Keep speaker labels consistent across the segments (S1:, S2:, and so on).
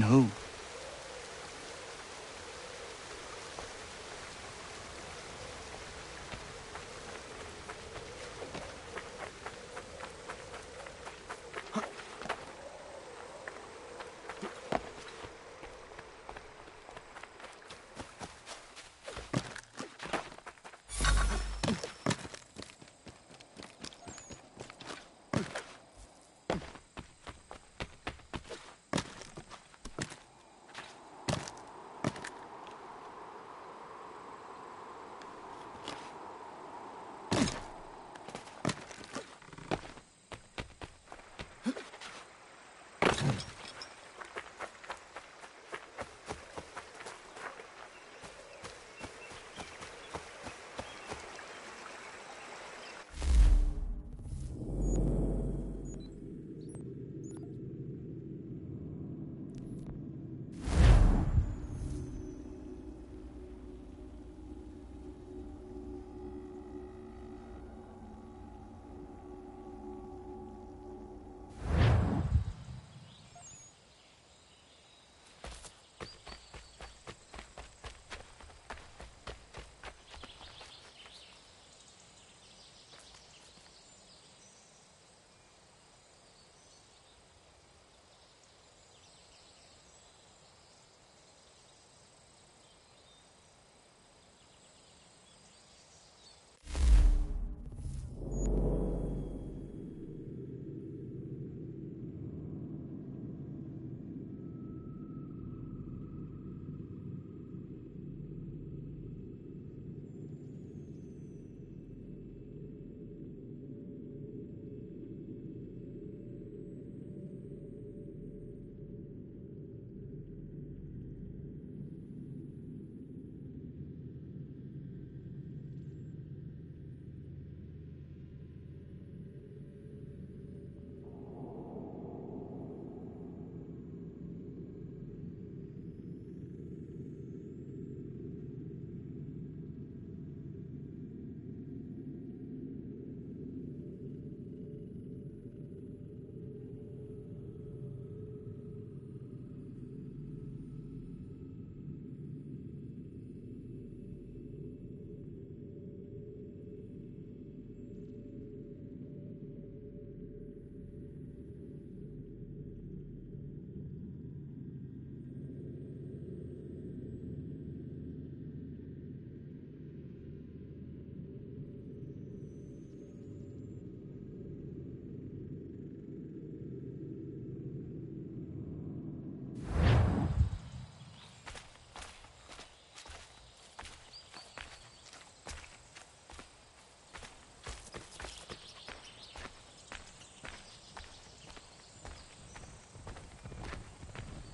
S1: Who?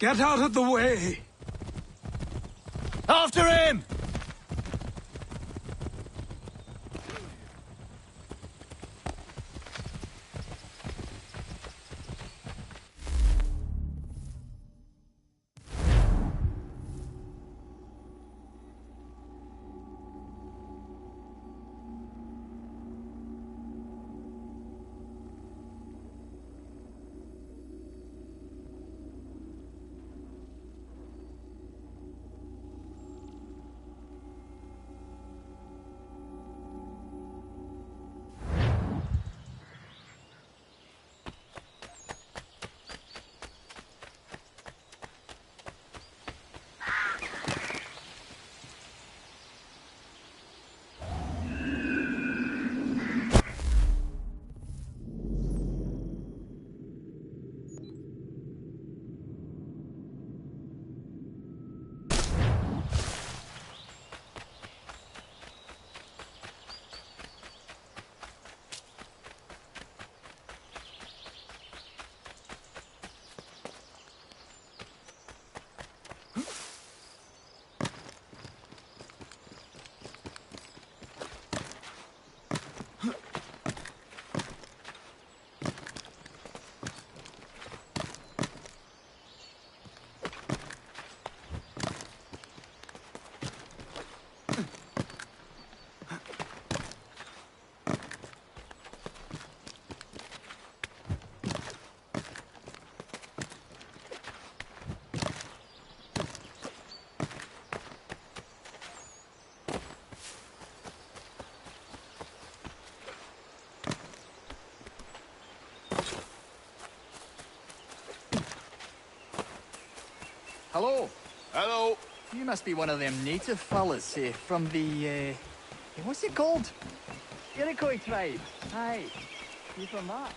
S2: Get out of the way!
S1: After him! Hello.
S2: Hello.
S1: You must be one of them native fellas from the, what's it called? Iroquois tribe. Aye. You from that?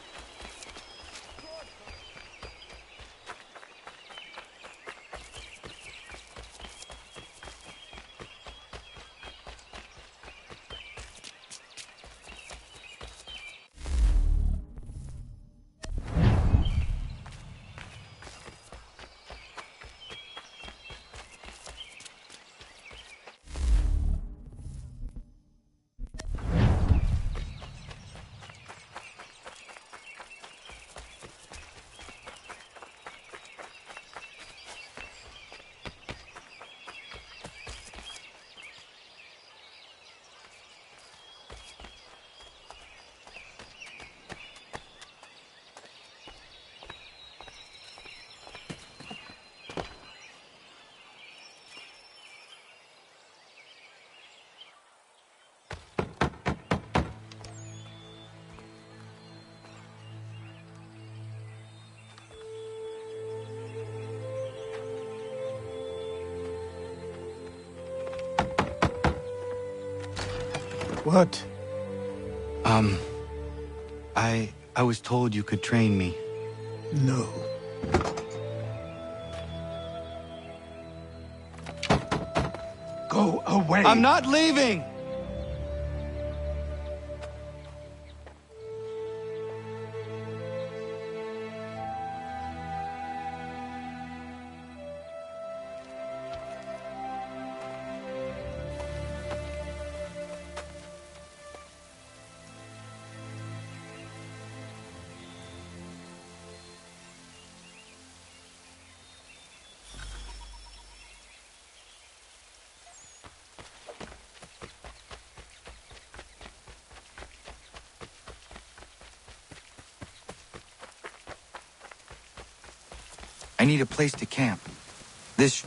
S3: What?
S4: I was told you could train me.
S3: No. Go away!
S4: I'm not leaving! I need a place to camp. This...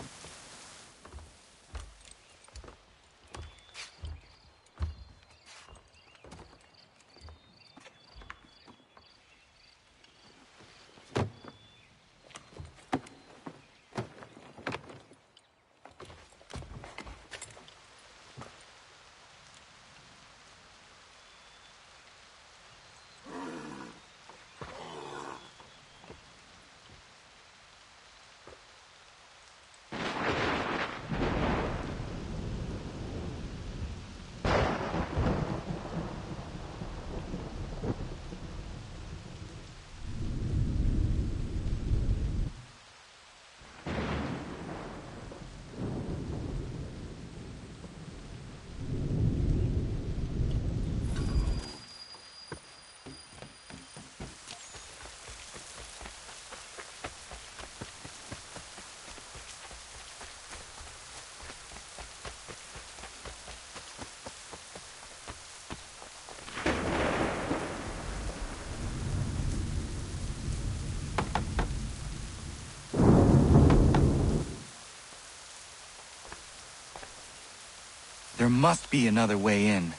S4: There must be another way in.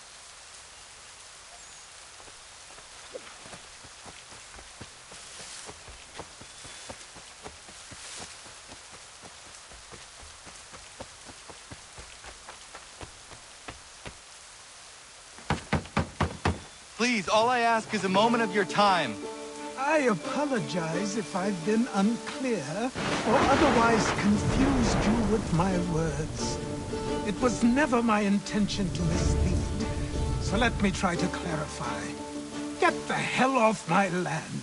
S4: Please, all I ask is a moment of your time.
S3: I apologize if I've been unclear or otherwise confused you with my words. It was never my intention to mislead, so let me try to clarify. Get the hell off my land.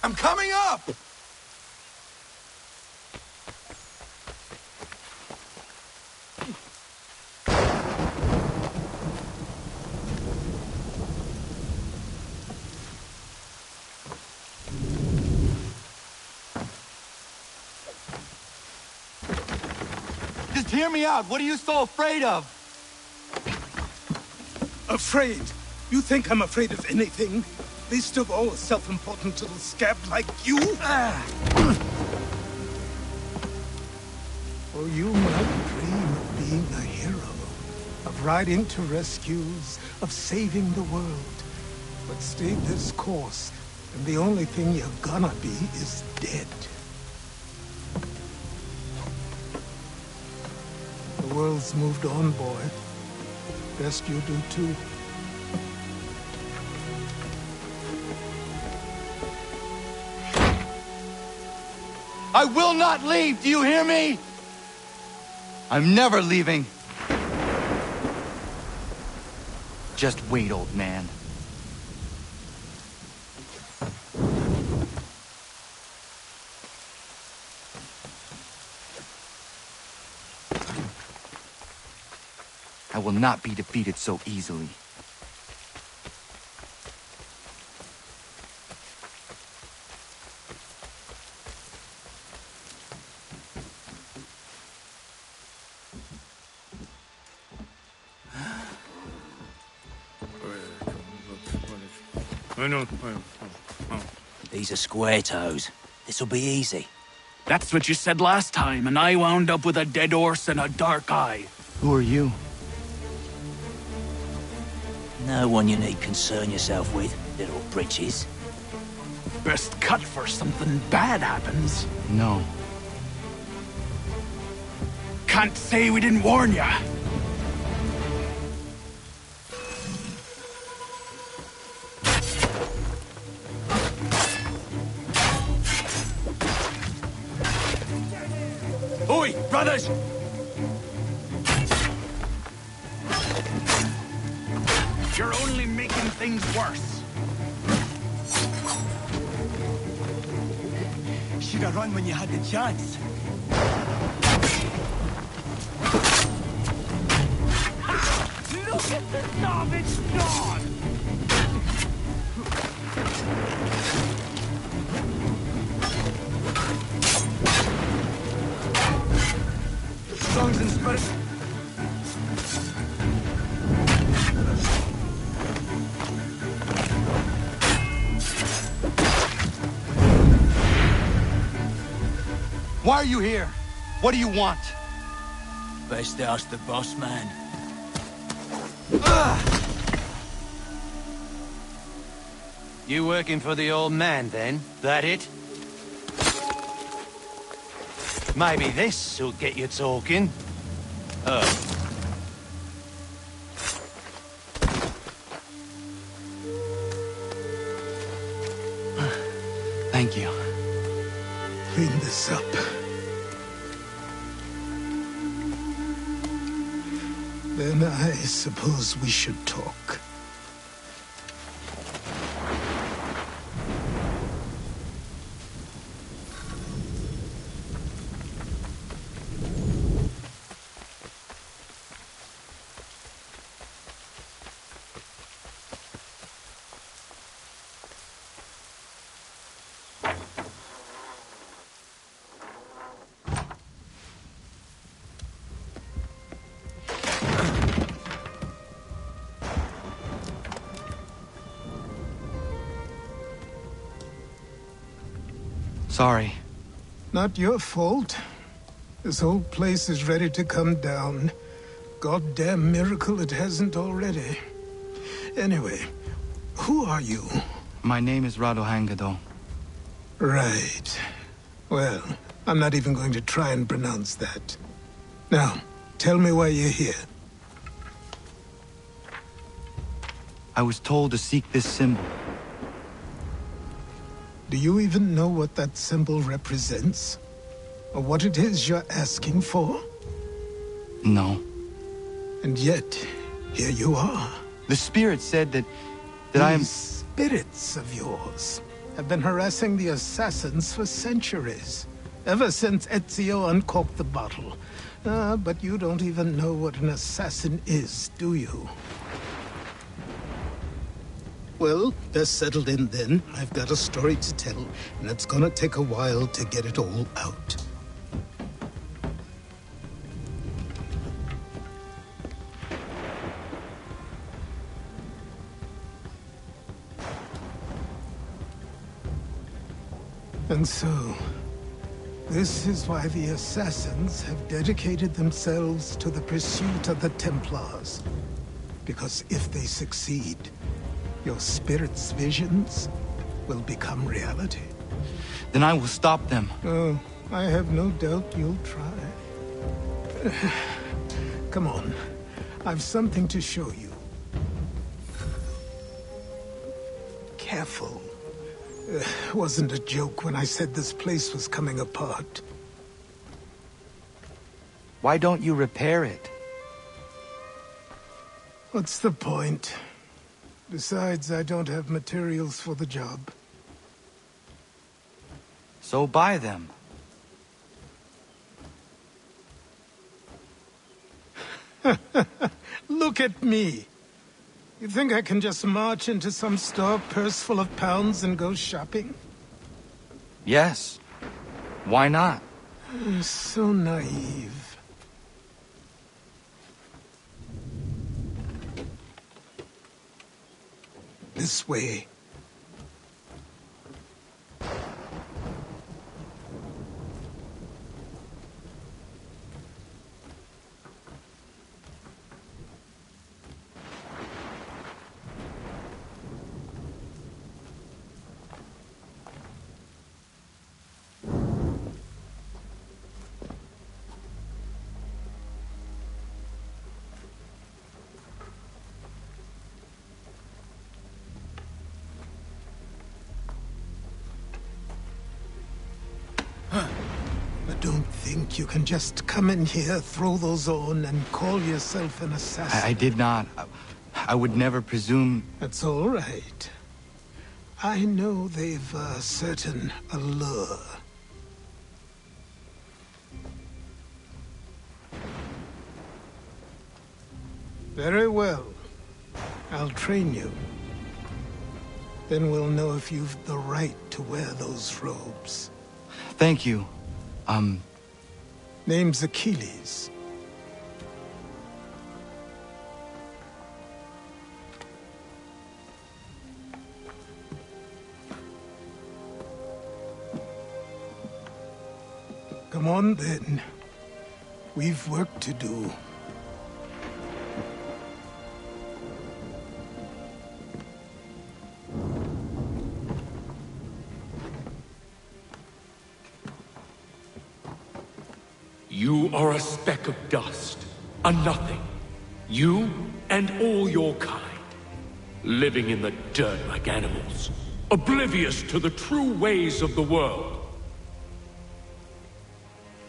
S4: I'm coming up! Just hear me out. What are you so afraid of?
S3: Afraid? You think I'm afraid of anything? Least of all a self-important little scab like you? Oh, you might dream of being a hero, of riding to rescues, of saving the world. but stay this course, and the only thing you're gonna be is dead. The world's moved on, boy. Best you do too.
S4: I will not leave, do you hear me? I'm never leaving. Just wait, old man. I will not be defeated so easily.
S2: These are square toes. This'll be easy.
S5: That's what you said last time, and I wound up with a dead horse and a dark eye.
S4: Who are you?
S2: No one you need concern yourself with, little britches.
S5: Best cut for something bad happens.
S4: No.
S5: Can't say we didn't warn ya. Oi, brothers! You're only making things worse.
S6: Should have run when you had the chance.
S5: Look at the savage dog!
S6: Songs and spirit.
S4: Why are you here? What do you want?
S2: Best ask the boss man.
S7: You working for the old man, then? That it? Maybe this'll get you talking. Oh.
S4: Thank you.
S3: Clean this up. Then I suppose we should talk.
S4: Sorry.
S3: Not your fault. This whole place is ready to come down. Goddamn miracle it hasn't already. Anyway, who are you?
S4: My name is Rado Hangado.
S3: Right. Well, I'm not even going to try and pronounce that. Now, tell me why you're here.
S4: I was told to seek this symbol.
S3: Do you even know what that symbol represents? Or what it is you're asking for?
S4: No.
S3: And yet, here you are.
S4: The spirit said that I am...
S3: These spirits of yours have been harassing the assassins for centuries. Ever since Ezio uncorked the bottle. But you don't even know what an assassin is, do you? Well, they're settled in then. I've got a story to tell, and it's gonna take a while to get it all out. And so, this is why the Assassins have dedicated themselves to the pursuit of the Templars. Because if they succeed, Your spirit's visions will become reality.
S4: Then I will stop them.
S3: Oh, I have no doubt you'll try. Come on. I've something to show you. Careful. Wasn't a joke when I said this place was coming apart.
S4: Why don't you repair it?
S3: What's the point? Besides, I don't have materials for the job.
S4: So buy them.
S3: Look at me. You think I can just march into some store, purse full of pounds, and go shopping?
S4: Yes. Why not?
S3: You're so naive. This way. But don't think you can just come in here, throw those on, and call yourself an assassin.
S4: I did not. I would never presume...
S3: That's all right. I know they've a certain allure. Very well. I'll train you. Then we'll know if you've the right to wear those robes.
S4: Thank you.
S3: Name's Achilles. Come on, then. We've work to do.
S8: You are a speck of dust, a nothing. You and all your kind, living in the dirt like animals, oblivious to the true ways of the world.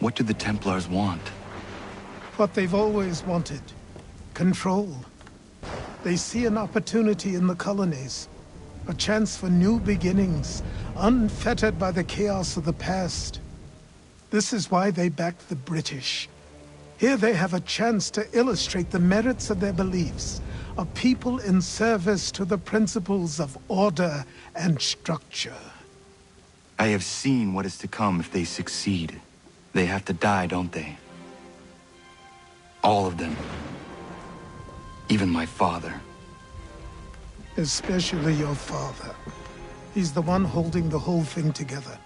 S4: What do the Templars want?
S3: What they've always wanted. Control. They see an opportunity in the colonies. A chance for new beginnings, unfettered by the chaos of the past. This is why they backed the British. Here they have a chance to illustrate the merits of their beliefs. A people in service to the principles of order and structure.
S4: I have seen what is to come if they succeed. They have to die, don't they? All of them. Even my father.
S3: Especially your father. He's the one holding the whole thing together.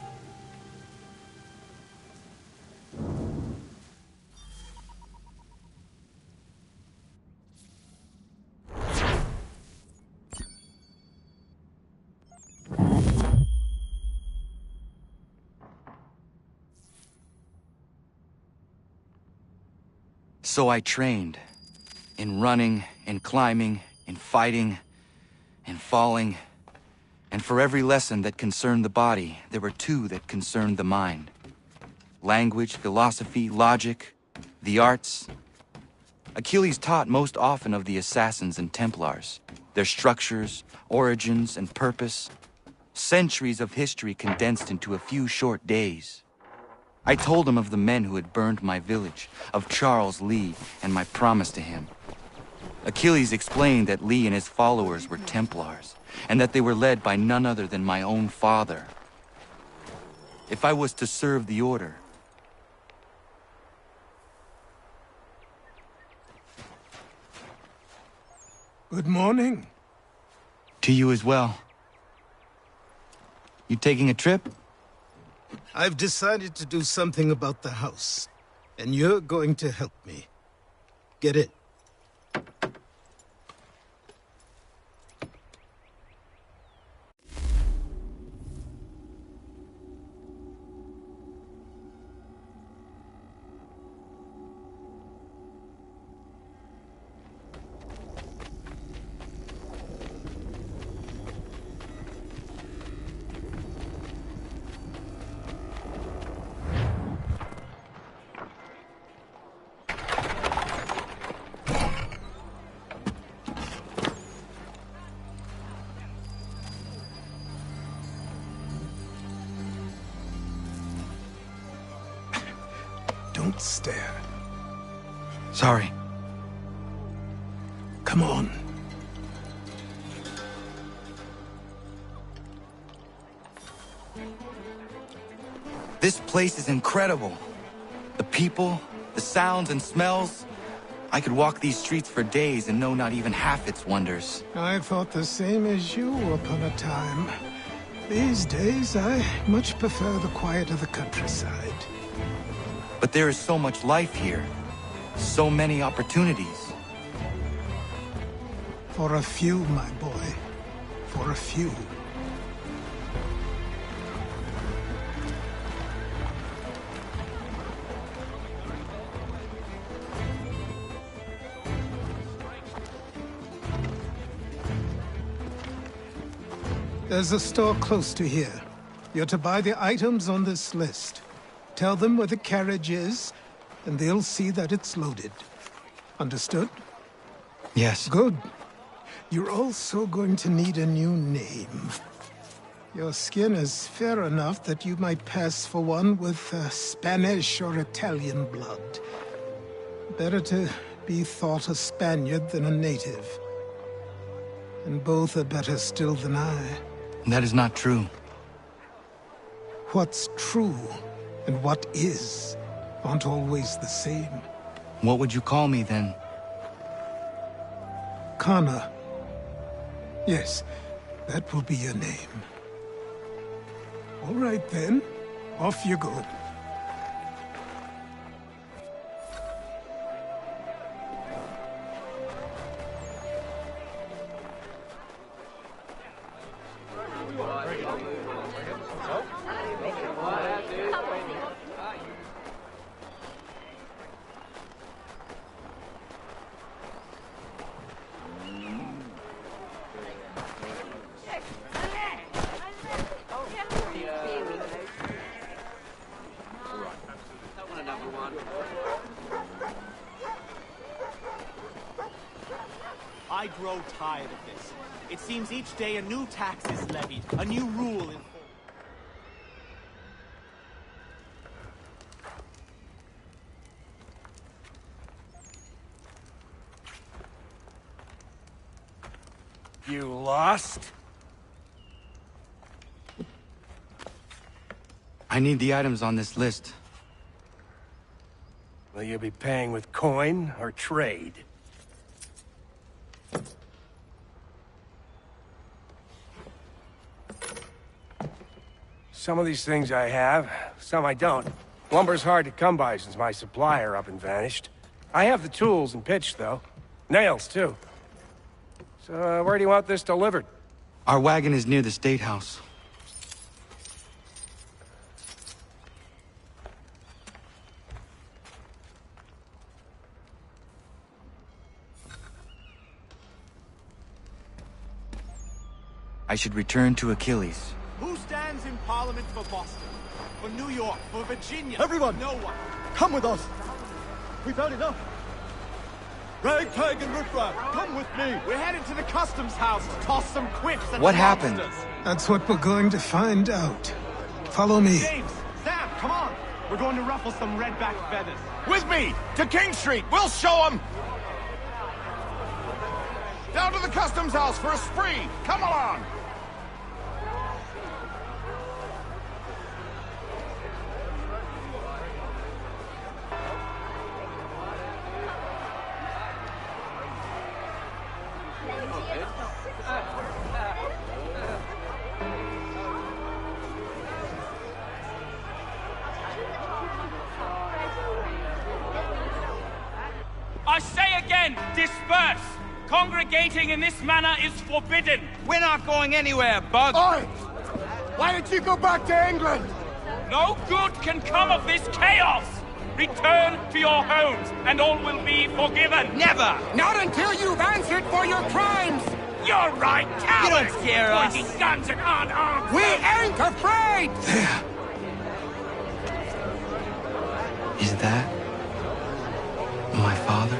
S4: So I trained. In running, in climbing, in fighting, in falling. And for every lesson that concerned the body, there were two that concerned the mind. Language, philosophy, logic, the arts. Achilles taught most often of the assassins and Templars, their structures, origins, and purpose. Centuries of history condensed into a few short days. I told him of the men who had burned my village, of Charles Lee, and my promise to him. Achilles explained that Lee and his followers were Templars, and that they were led by none other than my own father. If I was to serve the order,
S3: Good morning.
S4: to you as well. You taking a trip?
S3: I've decided to do something about the house, and you're going to help me. Get it? Don't stare.
S4: Sorry.
S3: Come on.
S4: This place is incredible. The people, the sounds and smells. I could walk these streets for days and know not even half its wonders.
S3: I thought the same as you upon a time. These days, I much prefer the quiet of the countryside.
S4: But there is so much life here. So many opportunities.
S3: For a few, my boy. For a few. There's a store close to here. You're to buy the items on this list. Tell them where the carriage is, and they'll see that it's loaded. Understood?
S4: Yes.
S3: Good. You're also going to need a new name. Your skin is fair enough that you might pass for one with Spanish or Italian blood. Better to be thought a Spaniard than a native. And both are better still than I.
S4: That is not true.
S3: What's true and what is aren't always the same.
S4: What would you call me then?
S3: Kana. Yes, that will be your name. All right then, off you go.
S9: I grow tired of this. It seems each day a new tax is levied, a new rule enforced.
S6: You lost?
S4: I need the items on this list.
S6: Will you be paying with coin or trade? Some of these things I have, some I don't. Lumber's hard to come by since my supplier up and vanished. I have the tools and pitch, though. Nails, too. So, where do you want this delivered?
S4: Our wagon is near the State House. I should return to Achilles.
S9: Who stands in Parliament for Boston? For New York? For Virginia?
S6: Everyone!
S9: No one.
S6: Come with us! We've had enough! Ragtag and riffraff, come with me!
S9: We're headed to the customs house to toss some quips and
S4: What happened?
S9: lobsters.
S3: That's what we're going to find out. Follow me.
S9: James, Sam, come on! We're going to ruffle some redback feathers.
S7: With me! To King Street! We'll show them! Down to the customs house for a spree! Come along!
S10: I say again, disperse! Congregating in this manner is forbidden!
S2: We're not going anywhere, Bug.
S6: Oi! Why did you go back to England?
S10: No good can come of this chaos! Return to your homes, and all will be forgiven!
S2: Never!
S6: Not until you've answered for your crimes!
S10: You're right, cowards!
S2: You don't scare us.
S10: Pointing guns at unarmed...
S6: We ain't afraid!
S3: There.
S4: Is that my father?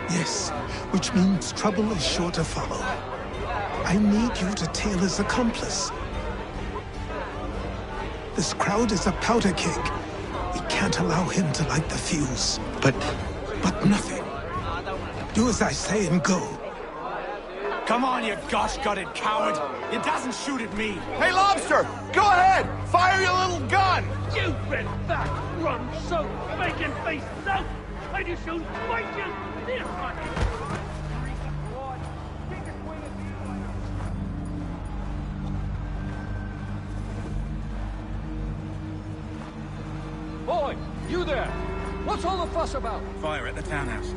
S3: Yes, which means trouble is sure to follow. I need you to tail his accomplice. This crowd is a powder keg. It can't allow him to light the fuse.
S4: But
S3: But nothing. Do as I say and go.
S9: Come on, you gosh-gutted coward! You doesn't shoot at me!
S11: Hey, Lobster! Go ahead! Fire your little gun!
S10: You red fat, rum soaked, bacon face lout! I just should fight you this much!
S12: Boy, you there! What's all the fuss about?
S5: Fire at the townhouse.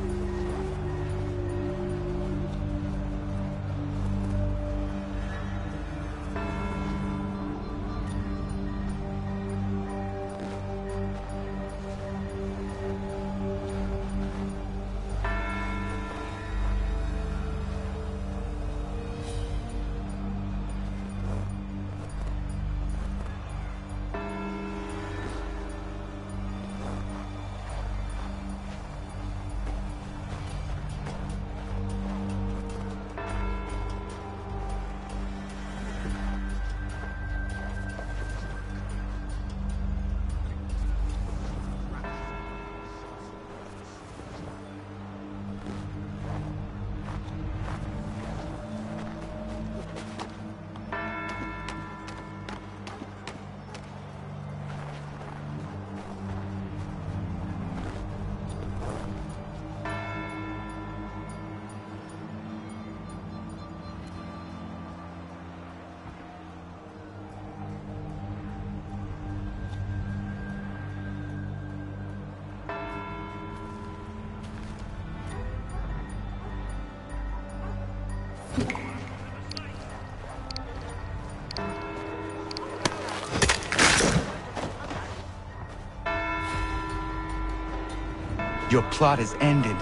S4: your plot is ended.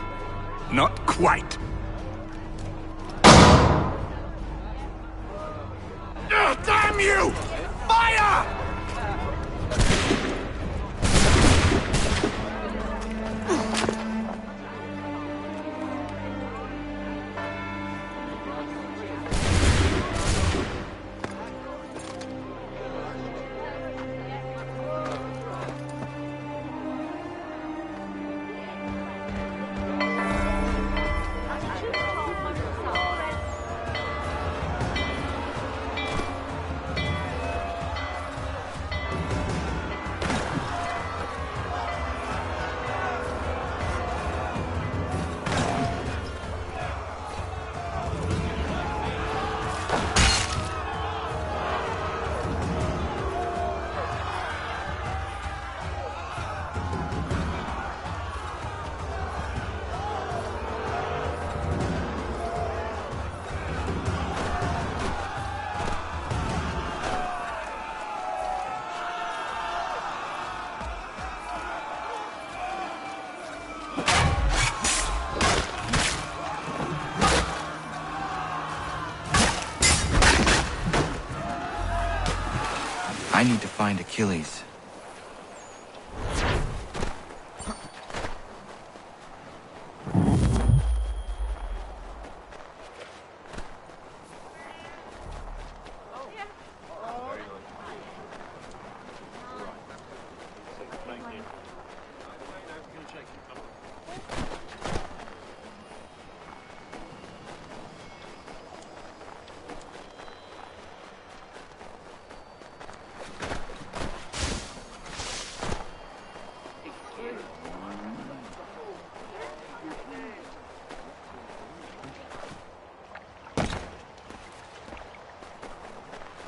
S5: Not quite.
S11: Damn you! Fire!
S4: I need to find Achilles.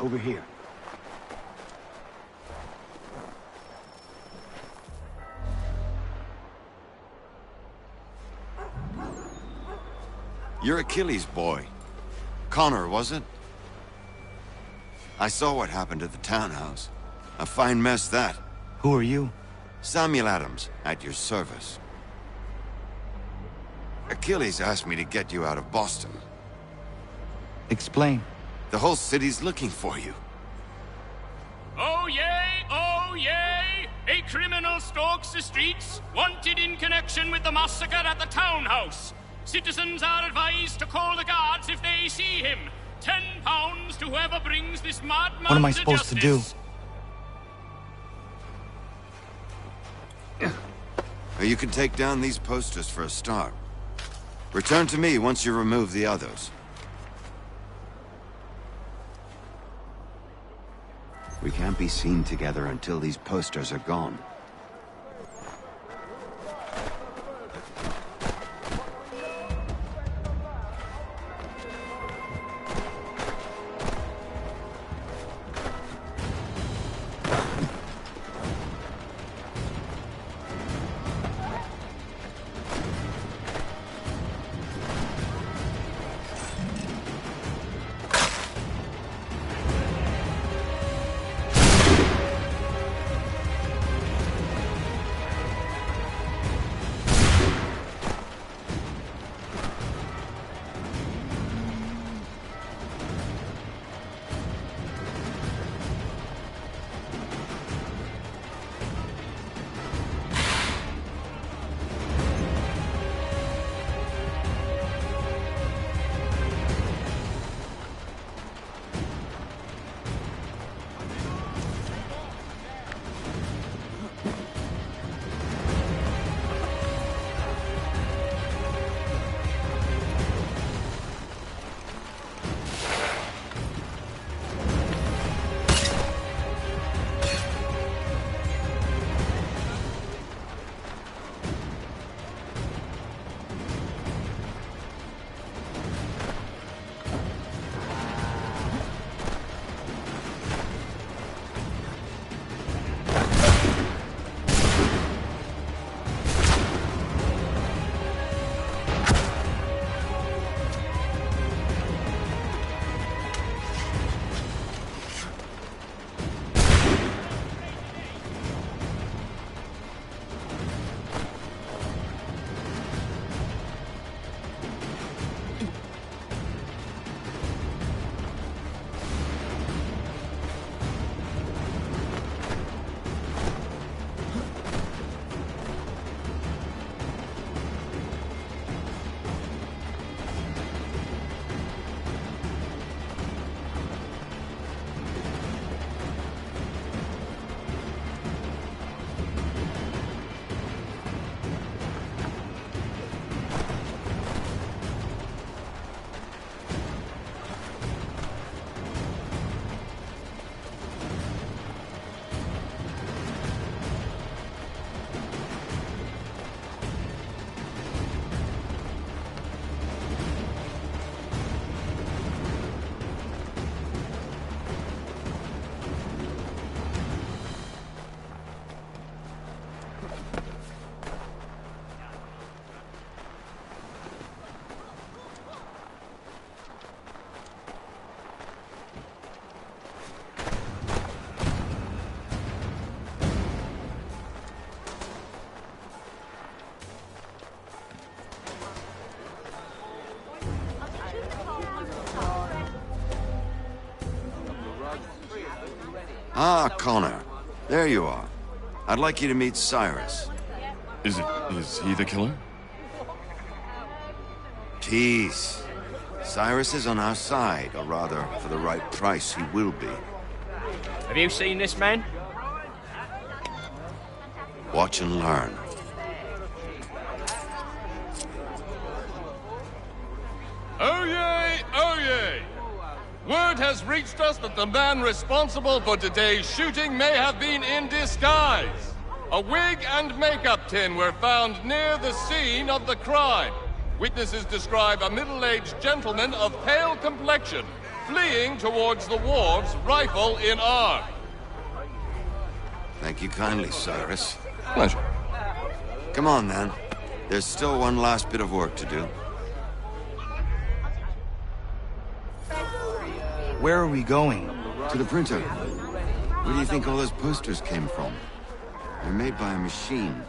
S6: Over here.
S13: You're Achilles' boy. Connor, was it? I saw what happened at the townhouse. A fine mess, that.
S4: Who are you?
S13: Samuel Adams, at your service. Achilles asked me to get you out of Boston.
S4: Explain.
S13: The whole city's looking for you.
S10: Oh yay, oh yay! A criminal stalks the streets, wanted in connection with the massacre at the townhouse. Citizens are advised to call the guards if they see him. £10 to whoever brings this madman
S4: What am I
S10: to
S4: supposed to do?
S10: justice.
S13: You can take down these posters for a start. Return to me once you remove the others. We can't be seen together until these posters are gone. Ah, Connor. There you are. I'd like you to meet Cyrus.
S14: Is he the killer?
S13: Peace. Cyrus is on our side, or rather, for the right price, he will be.
S15: Have you seen this man?
S13: Watch and learn.
S16: Oh yay, oh yay! Word has reached us that the man responsible for today's shooting may have been in disguise. A wig and makeup tin were found near the scene of the crime. Witnesses describe a middle-aged gentleman of pale complexion fleeing towards the wharves, rifle in arm.
S13: Thank you kindly, Cyrus.
S14: Pleasure.
S13: Come on, then. There's still one last bit of work to do.
S4: Where are we going?
S13: To the printer. Where do you think all those posters came from? They're made by a machine.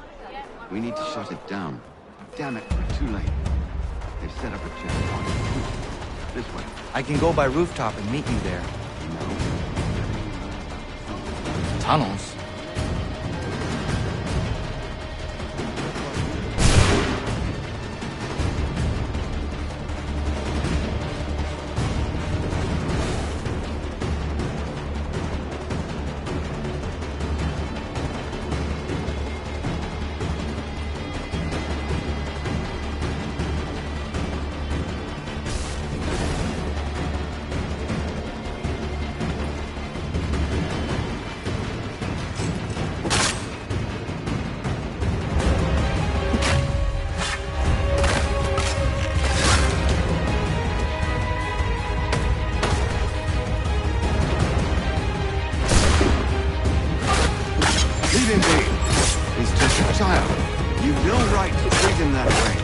S13: We need to shut it down. Damn it, we're too late. They've set up a checkpoint. This way.
S4: I can go by rooftop and meet you there.
S13: No.
S4: Tunnels?
S13: him be. He's just a child. You've no right to treat him that way.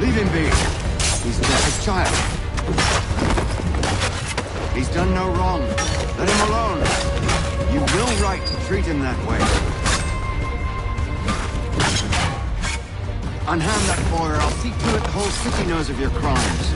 S13: Leave him be. He's just a child. He's done no wrong. Let him alone. You've no right to treat him that way. Unhand that boy, or I'll see to it the whole city knows of your crimes.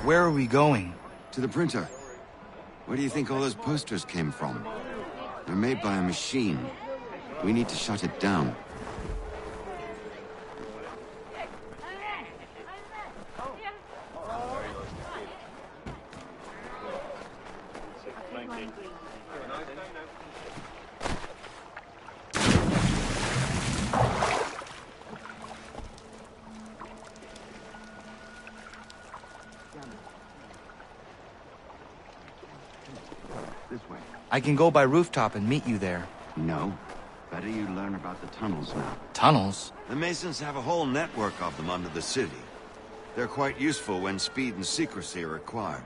S4: Where are we going?
S13: To the printer. Where do you think all those posters came from? They're made by a machine. We need to shut it down.
S4: I can go by rooftop and meet you there.
S13: No. Better you learn about the tunnels now.
S4: Tunnels?
S13: The Masons have a whole network of them under the city. They're quite useful when speed and secrecy are required.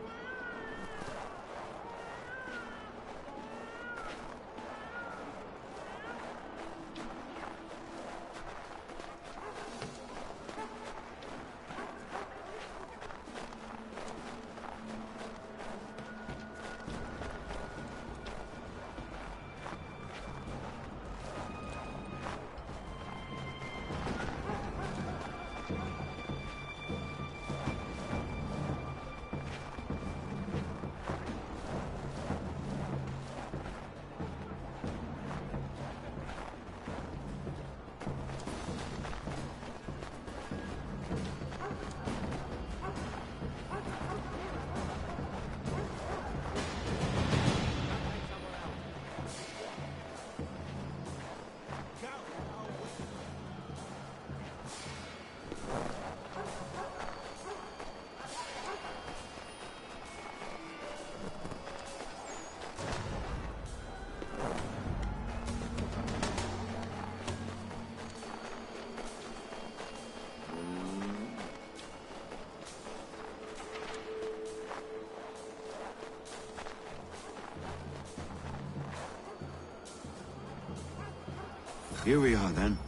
S13: Here we are, then.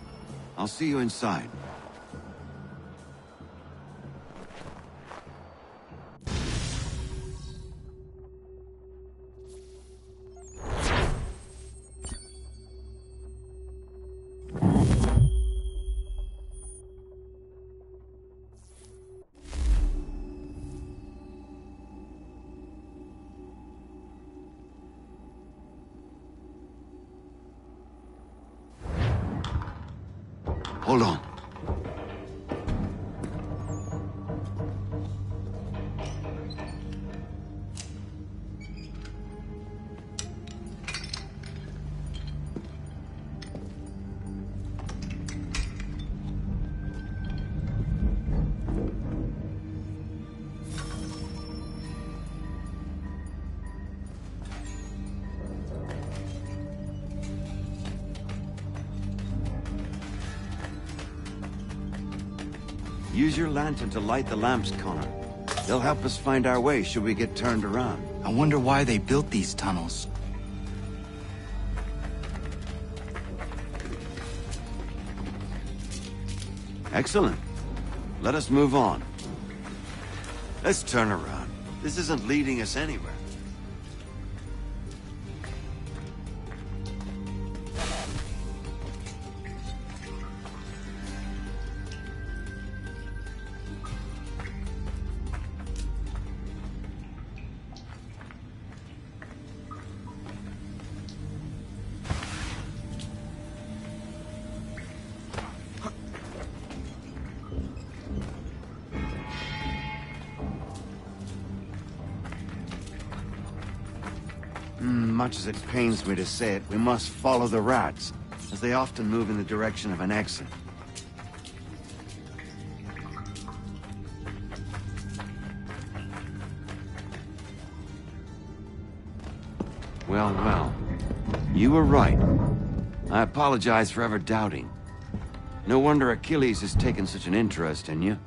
S13: I'll see you inside. Hold on. Use your lantern to light the lamps, Connor. They'll help us find our way should we get turned around.
S4: I wonder why they built these tunnels.
S13: Excellent. Let us move on. Let's turn around. This isn't leading us anywhere. Much as it pains me to say it, we must follow the rats, as they often move in the direction of an exit. Well, well. You were right. I apologize for ever doubting. No wonder Achilles has taken such an interest in you.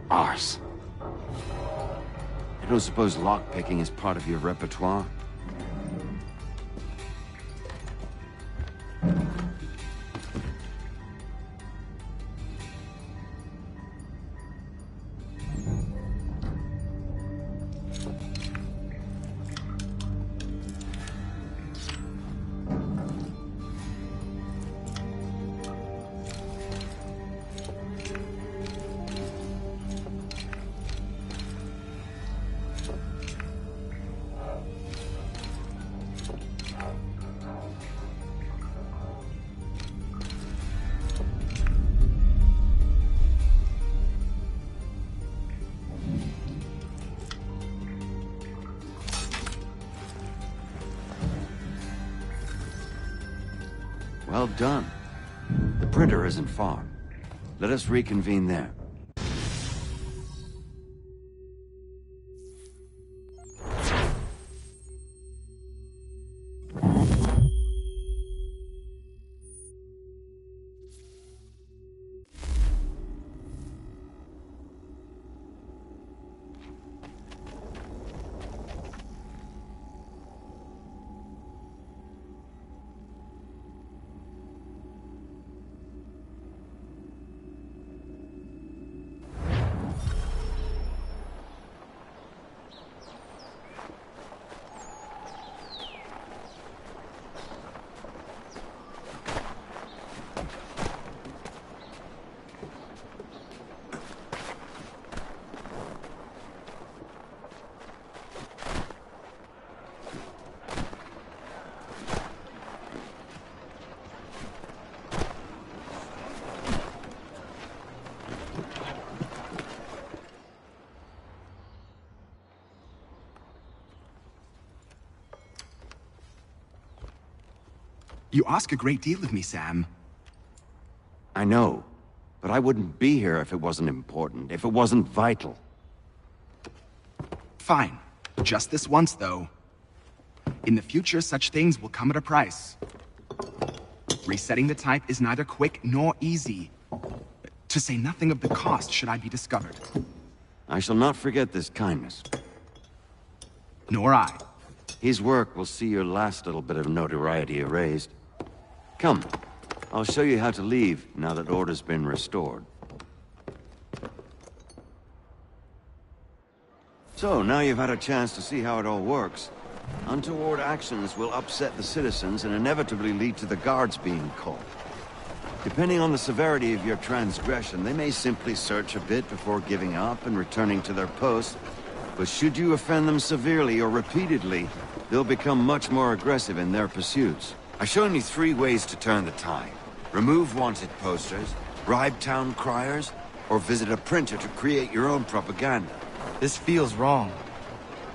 S13: Arse. I don't suppose lockpicking is part of your repertoire? Well done. The printer isn't far. Let us reconvene there.
S17: You ask a great deal of me, Sam.
S13: I know, but I wouldn't be here if it wasn't important, if it wasn't vital.
S17: Fine. Just this once, though. In the future, such things will come at a price. Resetting the type is neither quick nor easy. To say nothing of the cost should I be discovered.
S13: I shall not forget this kindness.
S17: Nor I.
S13: His work will see your last little bit of notoriety erased. Come, I'll show you how to leave now that order's been restored. So, now you've had a chance to see how it all works. Untoward actions will upset the citizens and inevitably lead to the guards being called. Depending on the severity of your transgression, they may simply search a bit before giving up and returning to their posts. But should you offend them severely or repeatedly, they'll become much more aggressive in their pursuits. I've shown you 3 ways to turn the tide. Remove wanted posters, bribe town criers, or visit a printer to create your own propaganda.
S4: This feels wrong.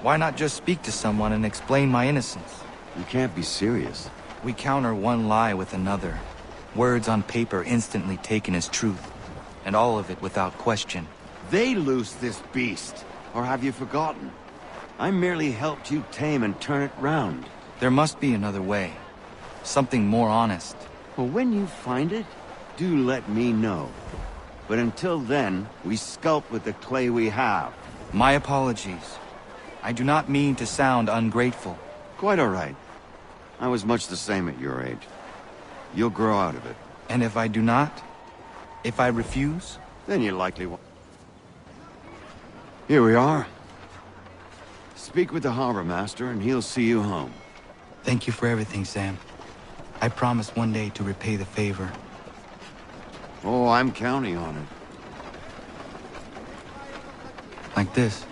S4: Why not just speak to someone and explain my innocence?
S13: You can't be serious.
S4: We counter one lie with another. Words on paper instantly taken as truth. And all of it without question.
S13: They loose this beast. Or have you forgotten? I merely helped you tame and turn it round.
S4: There must be another way. Something more honest.
S13: Well, when you find it, do let me know. But until then, we sculpt with the clay we have.
S4: My apologies. I do not mean to sound ungrateful.
S13: Quite all right. I was much the same at your age. You'll grow out of it.
S4: And if I do not? If I refuse?
S13: Then you likely won't. Here we are. Speak with the harbor master and he'll see you home.
S4: Thank you for everything, Sam. I promise one day to repay the favor.
S13: Oh, I'm counting on it.
S4: Like this.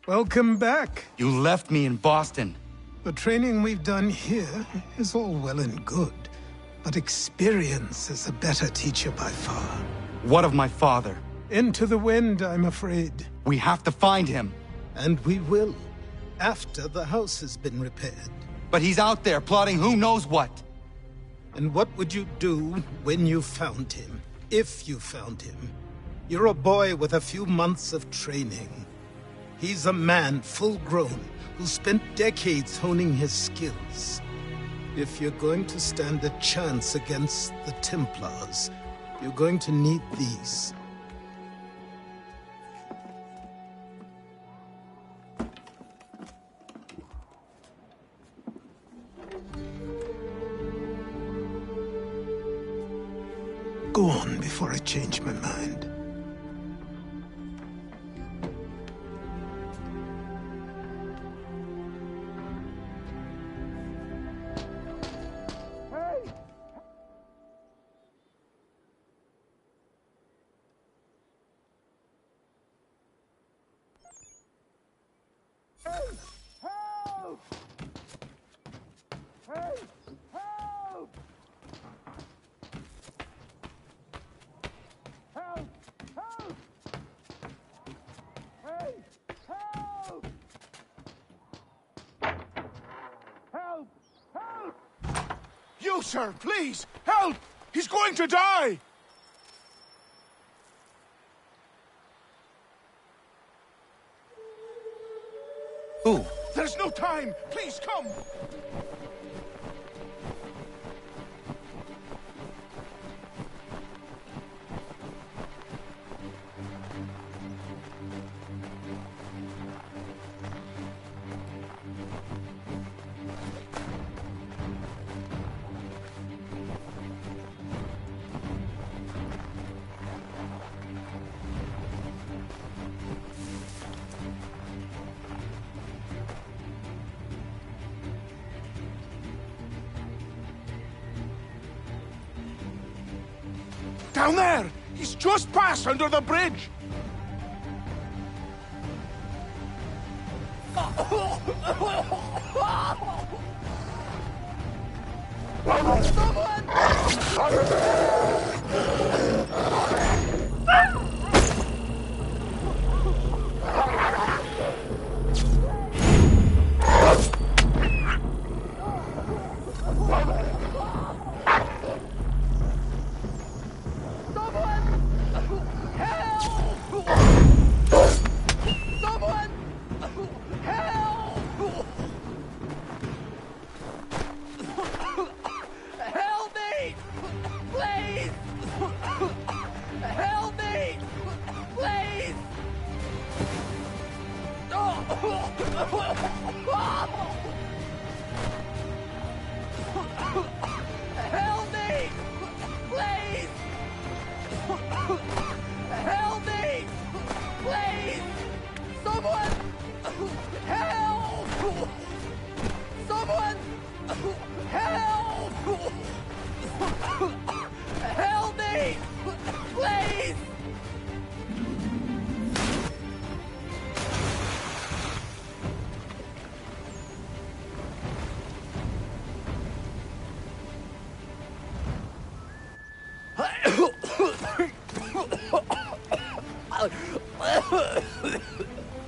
S3: Welcome back.
S4: You left me in Boston.
S3: The training we've done here is all well and good, but experience is a better teacher by far.
S4: What of my father?
S3: Into the wind, I'm afraid.
S4: We have to find him.
S3: And we will, after the house has been repaired.
S4: But he's out there plotting who knows what.
S3: And what would you do when you found him? If you found him? You're a boy with a few months of training. He's a man, full-grown, who spent decades honing his skills. If you're going to stand a chance against the Templars, you're going to need these. Go on before I change my mind.
S6: Help! Hey! Help! Help! Help! Hey! Help! Help! Help!
S11: You, sir, please! Help! He's going to die!
S4: Who?
S11: There's no time! Please come! Down there! He's just passed under the bridge!
S1: Help me! Please! Help me! Please! Help me! Please! Help me! Please! Someone! Help! Someone! Help! Help me! Please!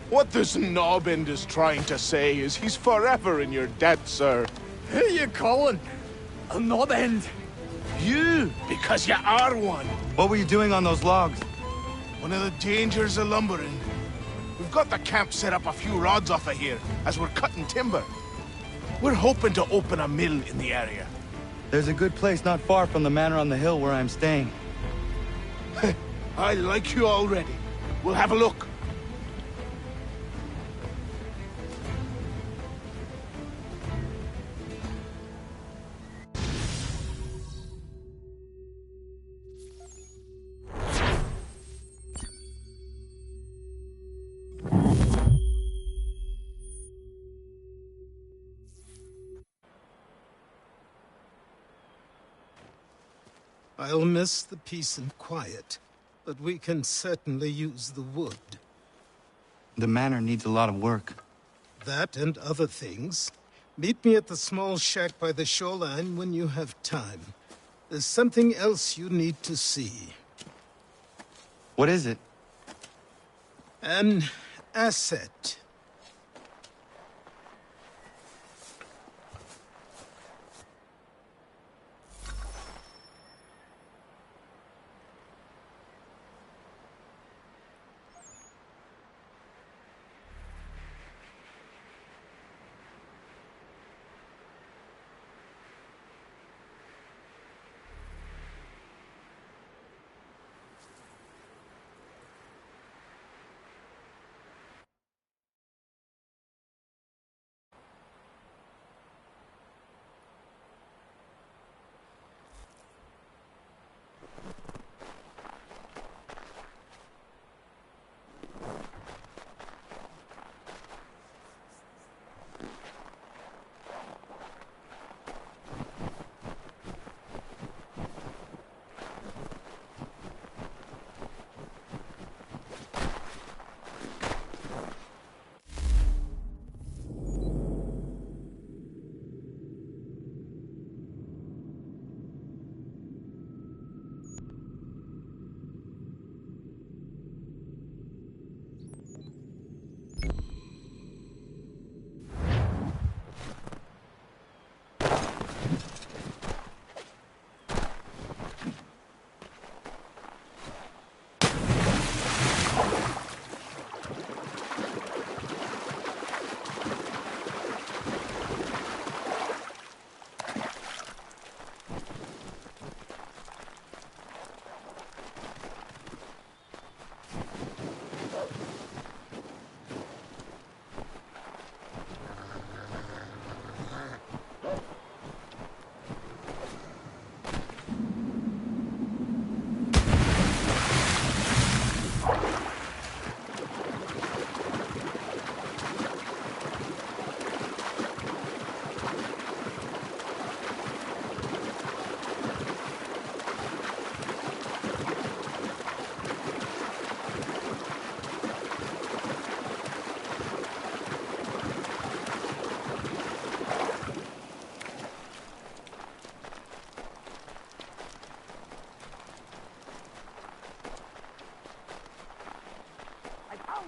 S11: What this knobbend is trying to say is he's forever in your debt, sir.
S1: Who you calling? A knob end?
S11: You, because you are one.
S4: What were you doing on those logs?
S11: One of the dangers of lumbering. We've got the camp set up a few rods off of here as we're cutting timber. We're hoping to open a mill in the area.
S4: There's a good place not far from the manor on the hill where I'm staying.
S11: I like you already. We'll have a look.
S3: I'll miss the peace and quiet, but we can certainly use the wood.
S4: The manor needs a lot of work.
S3: That and other things. Meet me at the small shack by the shoreline when you have time. There's something else you need to see.
S4: What is it?
S3: An asset.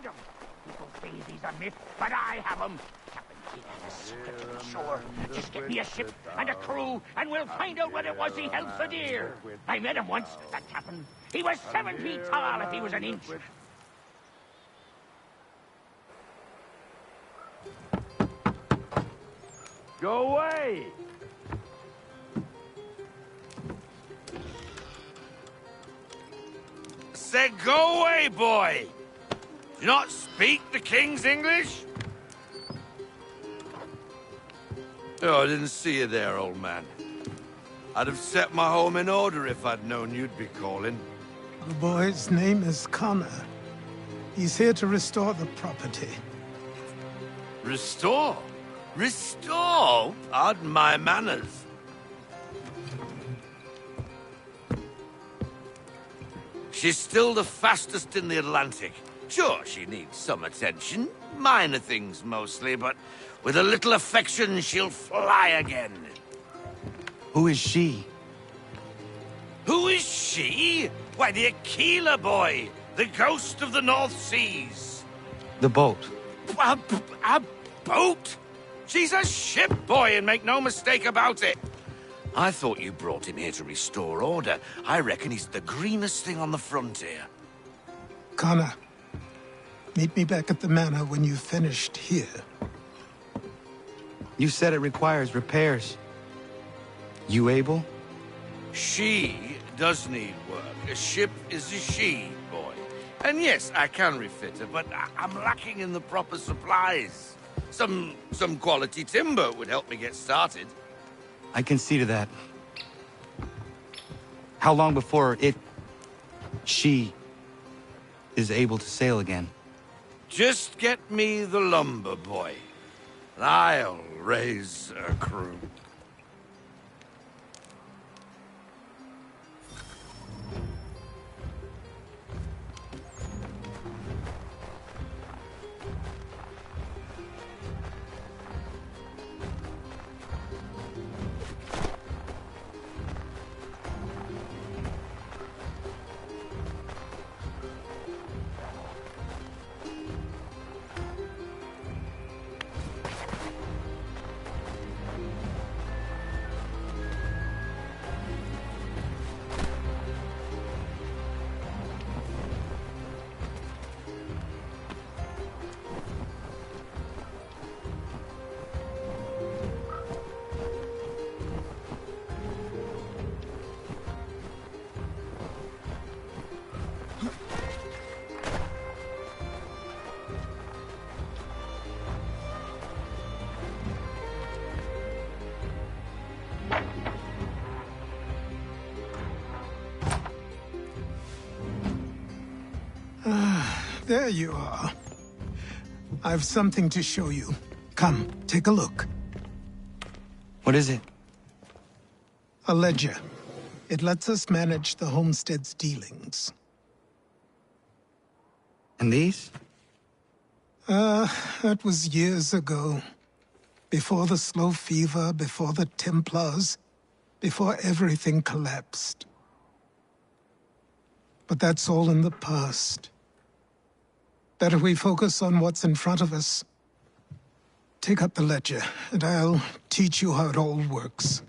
S18: found him. People say he's a myth, but I have him. Captain Kidd has a secret to the shore. Just get me a ship and a crew, and we'll find out what it was he held for dear. I met him once, that captain. He was 7 feet tall if he was an inch.
S19: Go away!
S7: Said go away, boy! Do you not speak the King's English? Oh, I didn't see you there, old man. I'd have set my home in order if I'd known you'd be calling.
S3: The boy's name is Connor. He's here to restore the property.
S7: Restore? Restore? Pardon my manners. She's still the fastest in the Atlantic. Sure, she needs some attention. Minor things mostly, but with a little affection, she'll fly again.
S4: Who is she?
S7: Who is she? Why, the Aquila boy, the ghost of the North Seas.
S4: The boat.
S7: A boat? She's a ship, boy, and make no mistake about it. I thought you brought him here to restore order. I reckon he's the greenest thing on the frontier.
S3: Connor, meet me back at the manor when you've finished here.
S4: You said it requires repairs. You able?
S7: She does need work. A ship is a she, boy. And yes, I can refit her, but I'm lacking in the proper supplies. Some quality timber would help me get started.
S4: I can see to that. How long before she is able to sail again?
S7: Just get me the lumber, boy. And I'll raise a crew.
S3: There you are. I've something to show you. Come, take a look.
S4: What is it?
S3: A ledger. It lets us manage the homestead's dealings.
S4: And these?
S3: That was years ago. Before the slow fever, before the Templars, before everything collapsed. But that's all in the past. Better we focus on what's in front of us. Take up the ledger, and I'll teach you how it all works.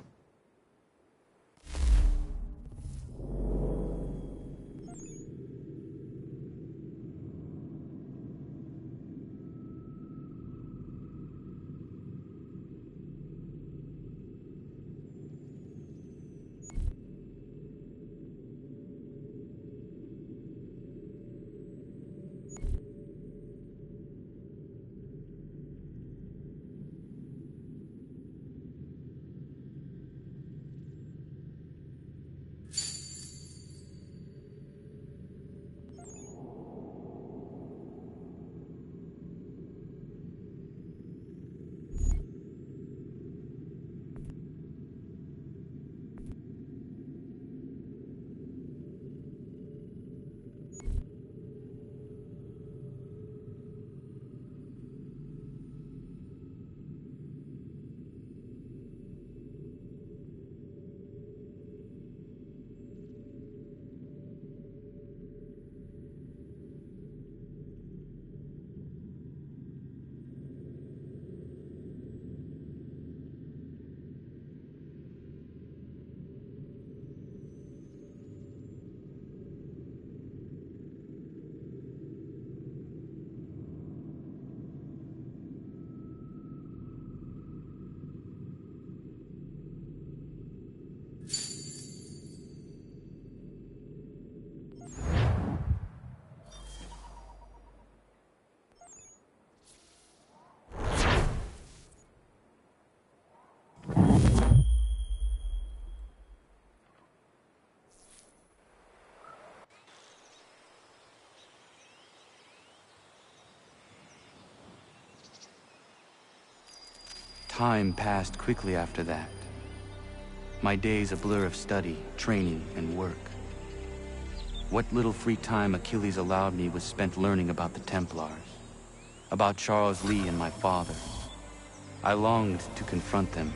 S4: Time passed quickly after that. My days a blur of study, training, and work. What little free time Achilles allowed me was spent learning about the Templars, about Charles Lee and my father. I longed to confront them,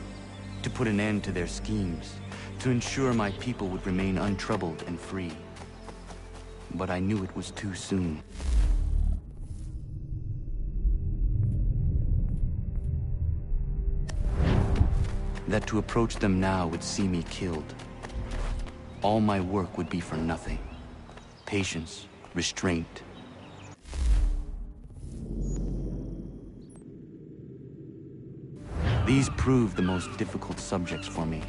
S4: to put an end to their schemes, to ensure my people would remain untroubled and free. But I knew it was too soon. That to approach them now would see me killed. All my work would be for nothing. Patience, restraint. These proved the most difficult subjects for me.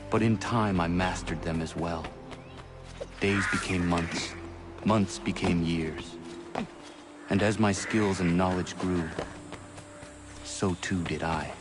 S4: But in time, I mastered them as well. Days became months, months became years. And as my skills and knowledge grew, so too did I.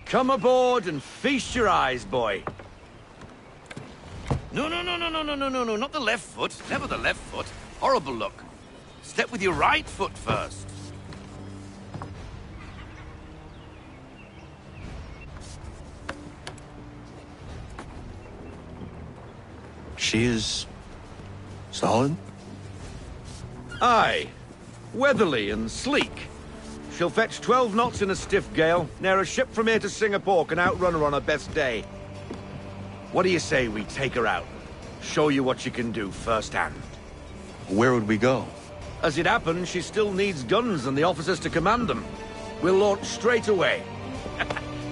S7: Come aboard and feast your eyes, boy. No, not the left foot. Never the left foot. Horrible look. Step with your right foot first.
S14: She is... solid?
S7: Aye. Weatherly and sleek. She'll fetch 12 knots in a stiff gale. Ne'er a ship from here to Singapore can outrun her on her best day. What do you say we take her out? Show you what she can do firsthand.
S14: Where would we go?
S7: As it happens, she still needs guns and the officers to command them. We'll launch straight away.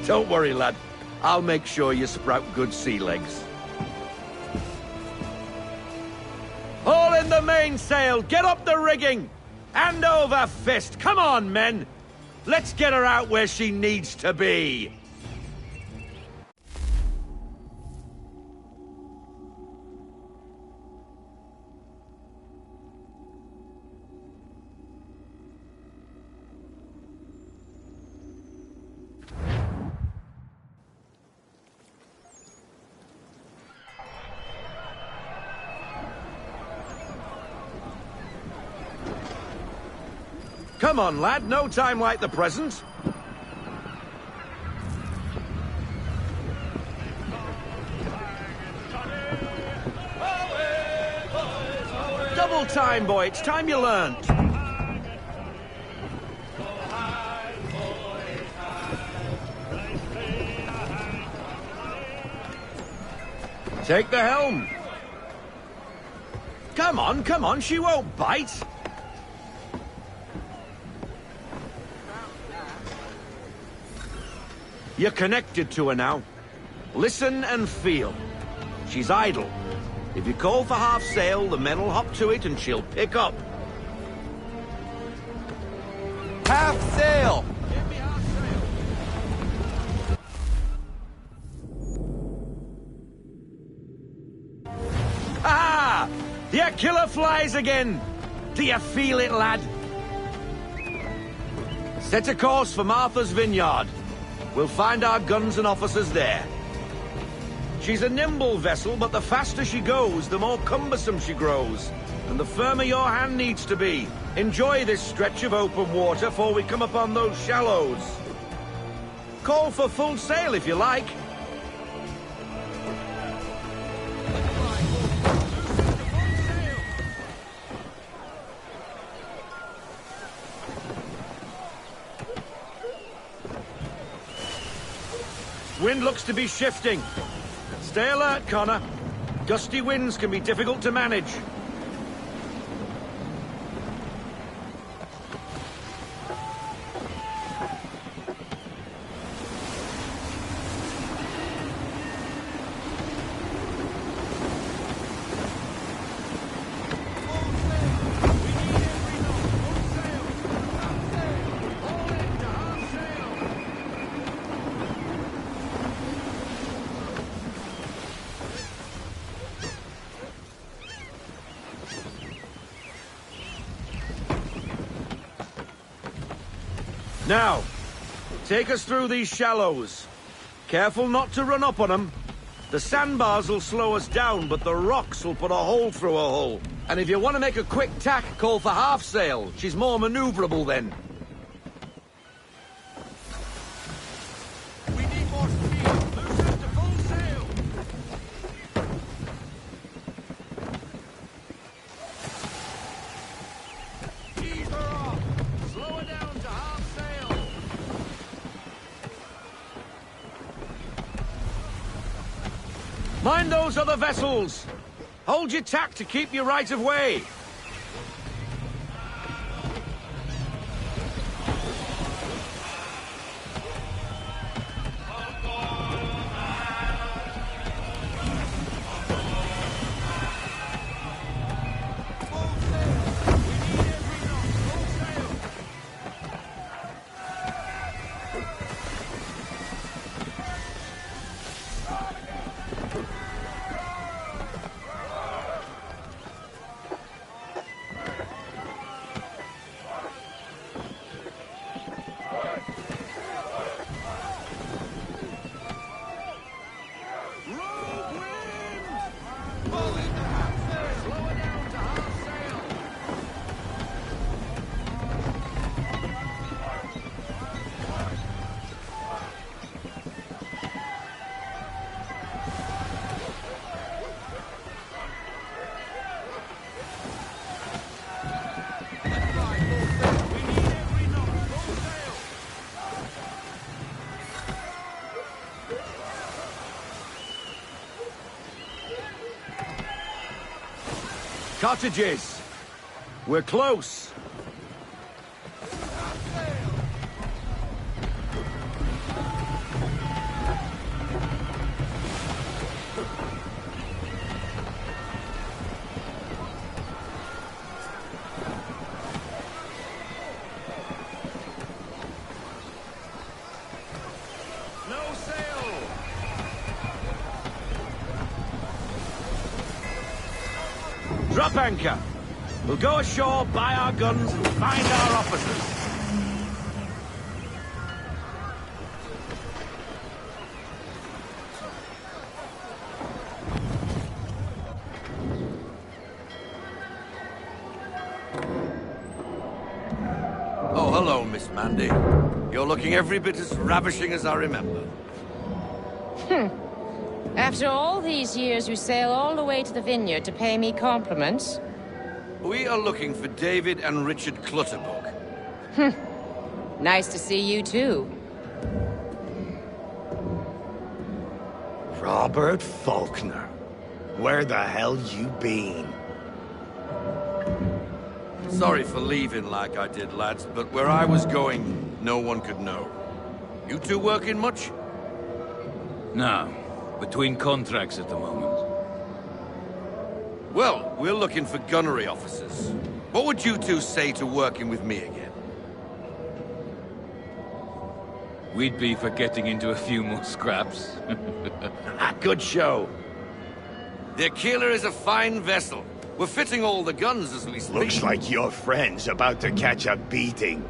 S7: Don't worry, lad. I'll make sure you sprout good sea legs. Haul in the mainsail! Get up the rigging! Hand over fist! Come on, men! Let's get her out where she needs to be! Come on, lad. No time like the present. Double time, boy. It's time you learned. Take the helm. Come on. She won't bite. You're connected to her now. Listen and feel. She's idle. If you call for half sail, the men will hop to it and she'll pick up.
S4: Half sail!
S7: Give me half sail. Ah! The killer flies again! Do you feel it, lad? Set a course for Martha's Vineyard. We'll find our guns and officers there. She's a nimble vessel, but the faster she goes, the more cumbersome she grows. And the firmer your hand needs to be. Enjoy this stretch of open water before we come upon those shallows. Call for full sail if you like. Wind looks to be shifting. Stay alert, Connor. Gusty winds can be difficult to manage. Now, take us through these shallows. Careful not to run up on them. The sandbars will slow us down, but the rocks will put a hole through a hole. And if you want to make a quick tack, call for half sail. She's more maneuverable then. We need more speed. Loosen to full sail. Ease her off. Slow her down to half sail. Mind those other vessels. Hold your tack to keep your right of way. Cottages. We're close. No sail. Drop anchor. We'll go ashore, buy our guns, and find our officers. Oh, hello, Miss Mandy. You're looking every bit as ravishing as I remember.
S20: After all these years, you sail all the way to the vineyard to pay me compliments?
S7: We are looking for David and Richard Clutterbuck.
S20: Nice to see you, too.
S21: Robert Faulkner. Where the hell you been?
S7: Sorry for leaving like I did, lads, but where I was going, no one could know. You two working much?
S22: No. Between contracts at the moment.
S7: Well, we're looking for gunnery officers. What would you two say to working with me again?
S22: We'd be for getting into a few more scraps.
S7: Good show. The Aquila is a fine vessel. We're fitting all the guns as we speak.
S21: Looks like your friend's about to catch a beating.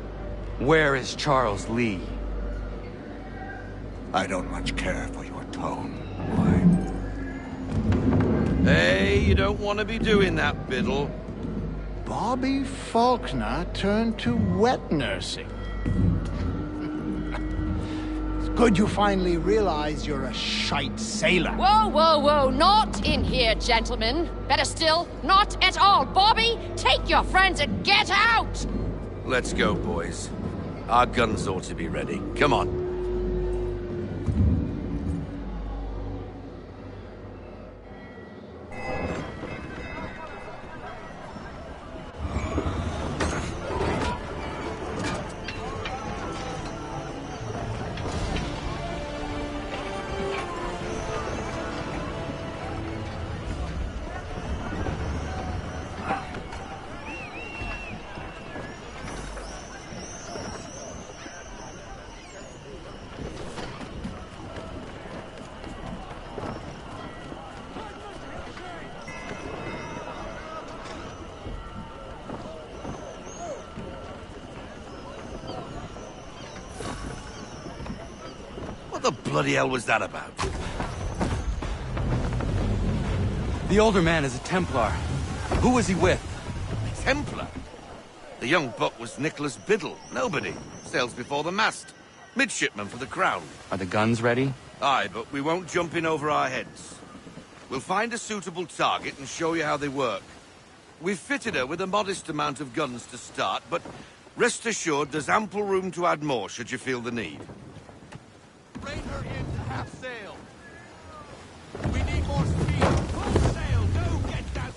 S4: Where is Charles Lee?
S21: I don't much care for your tone.
S7: Hey, you don't want to be doing that, Biddle.
S11: Bobby Faulkner turned to wet nursing. It's good you finally realize you're a shite sailor.
S23: Whoa, whoa, whoa, not in here, gentlemen. Better still, not at all. Bobby, take your friends and get out!
S7: Let's go, boys. Our guns ought to be ready. Come on. bloody hell was that about?
S4: The older man is a Templar. Who was he with?
S7: A Templar? The young buck was Nicholas Biddle. Nobody. Sails before the mast. Midshipman for the Crown.
S4: Are the guns ready?
S7: Aye, but we won't jump in over our heads. We'll find a suitable target and show you how they work. We've fitted her with a modest amount of guns to start, but rest assured there's ample room to add more should you feel the need.
S2: Rein her in to half sail. We need more speed. Full sail. Go get that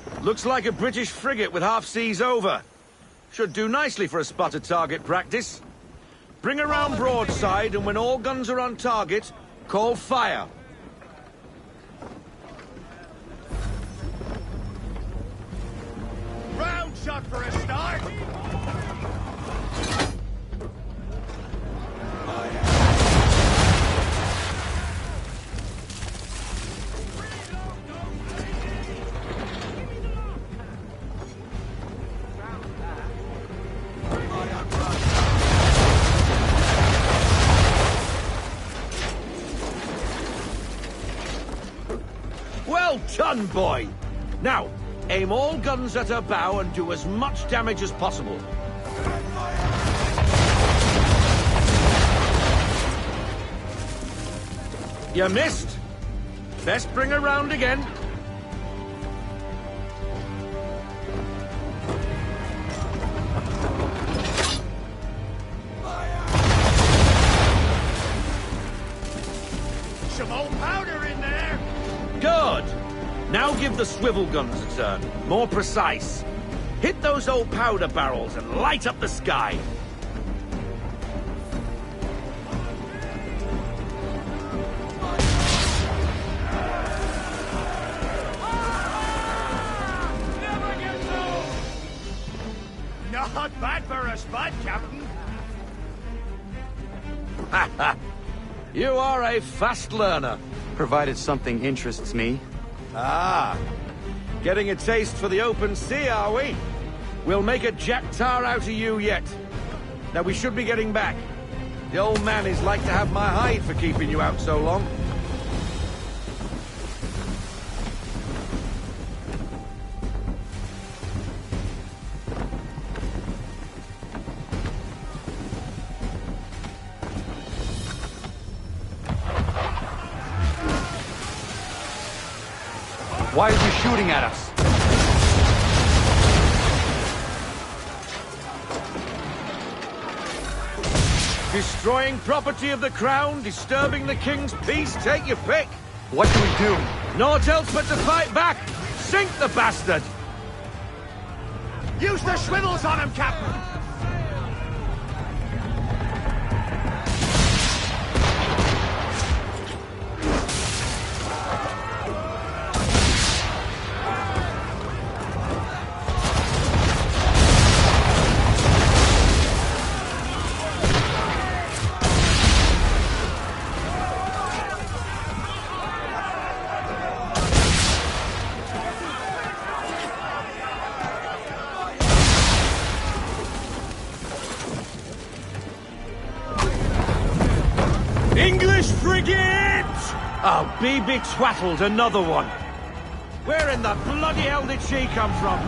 S2: one.
S8: Looks like a British frigate with half seas over. Should do nicely for a spotted target practice. Bring her round broadside, and when all guns are on target, call fire.
S2: Round shot for a start.
S8: Well done, boy! Now, aim all guns at her bow and do as much damage as possible. You missed. Best bring her round again.
S2: Some old powder in there.
S8: Good. Now give the swivel guns a turn. More precise. Hit those old powder barrels and light up the sky.
S2: Not bad for a spud, Captain.
S8: You are a fast learner.
S4: Provided something interests me.
S8: Ah, getting a taste for the open sea, are we? We'll make a jack tar out of you yet. Now we should be getting back. The old man is like to have my hide for keeping you out so long.
S4: Why are you shooting at us?
S8: Destroying property of the crown, disturbing the king's peace, take your pick.
S4: What do we do?
S8: Naught else but to fight back. Sink the bastard.
S2: Use the swivels on him, Captain.
S8: English frigate! Oh, be twaddled, another one. Where in the bloody hell did she come from?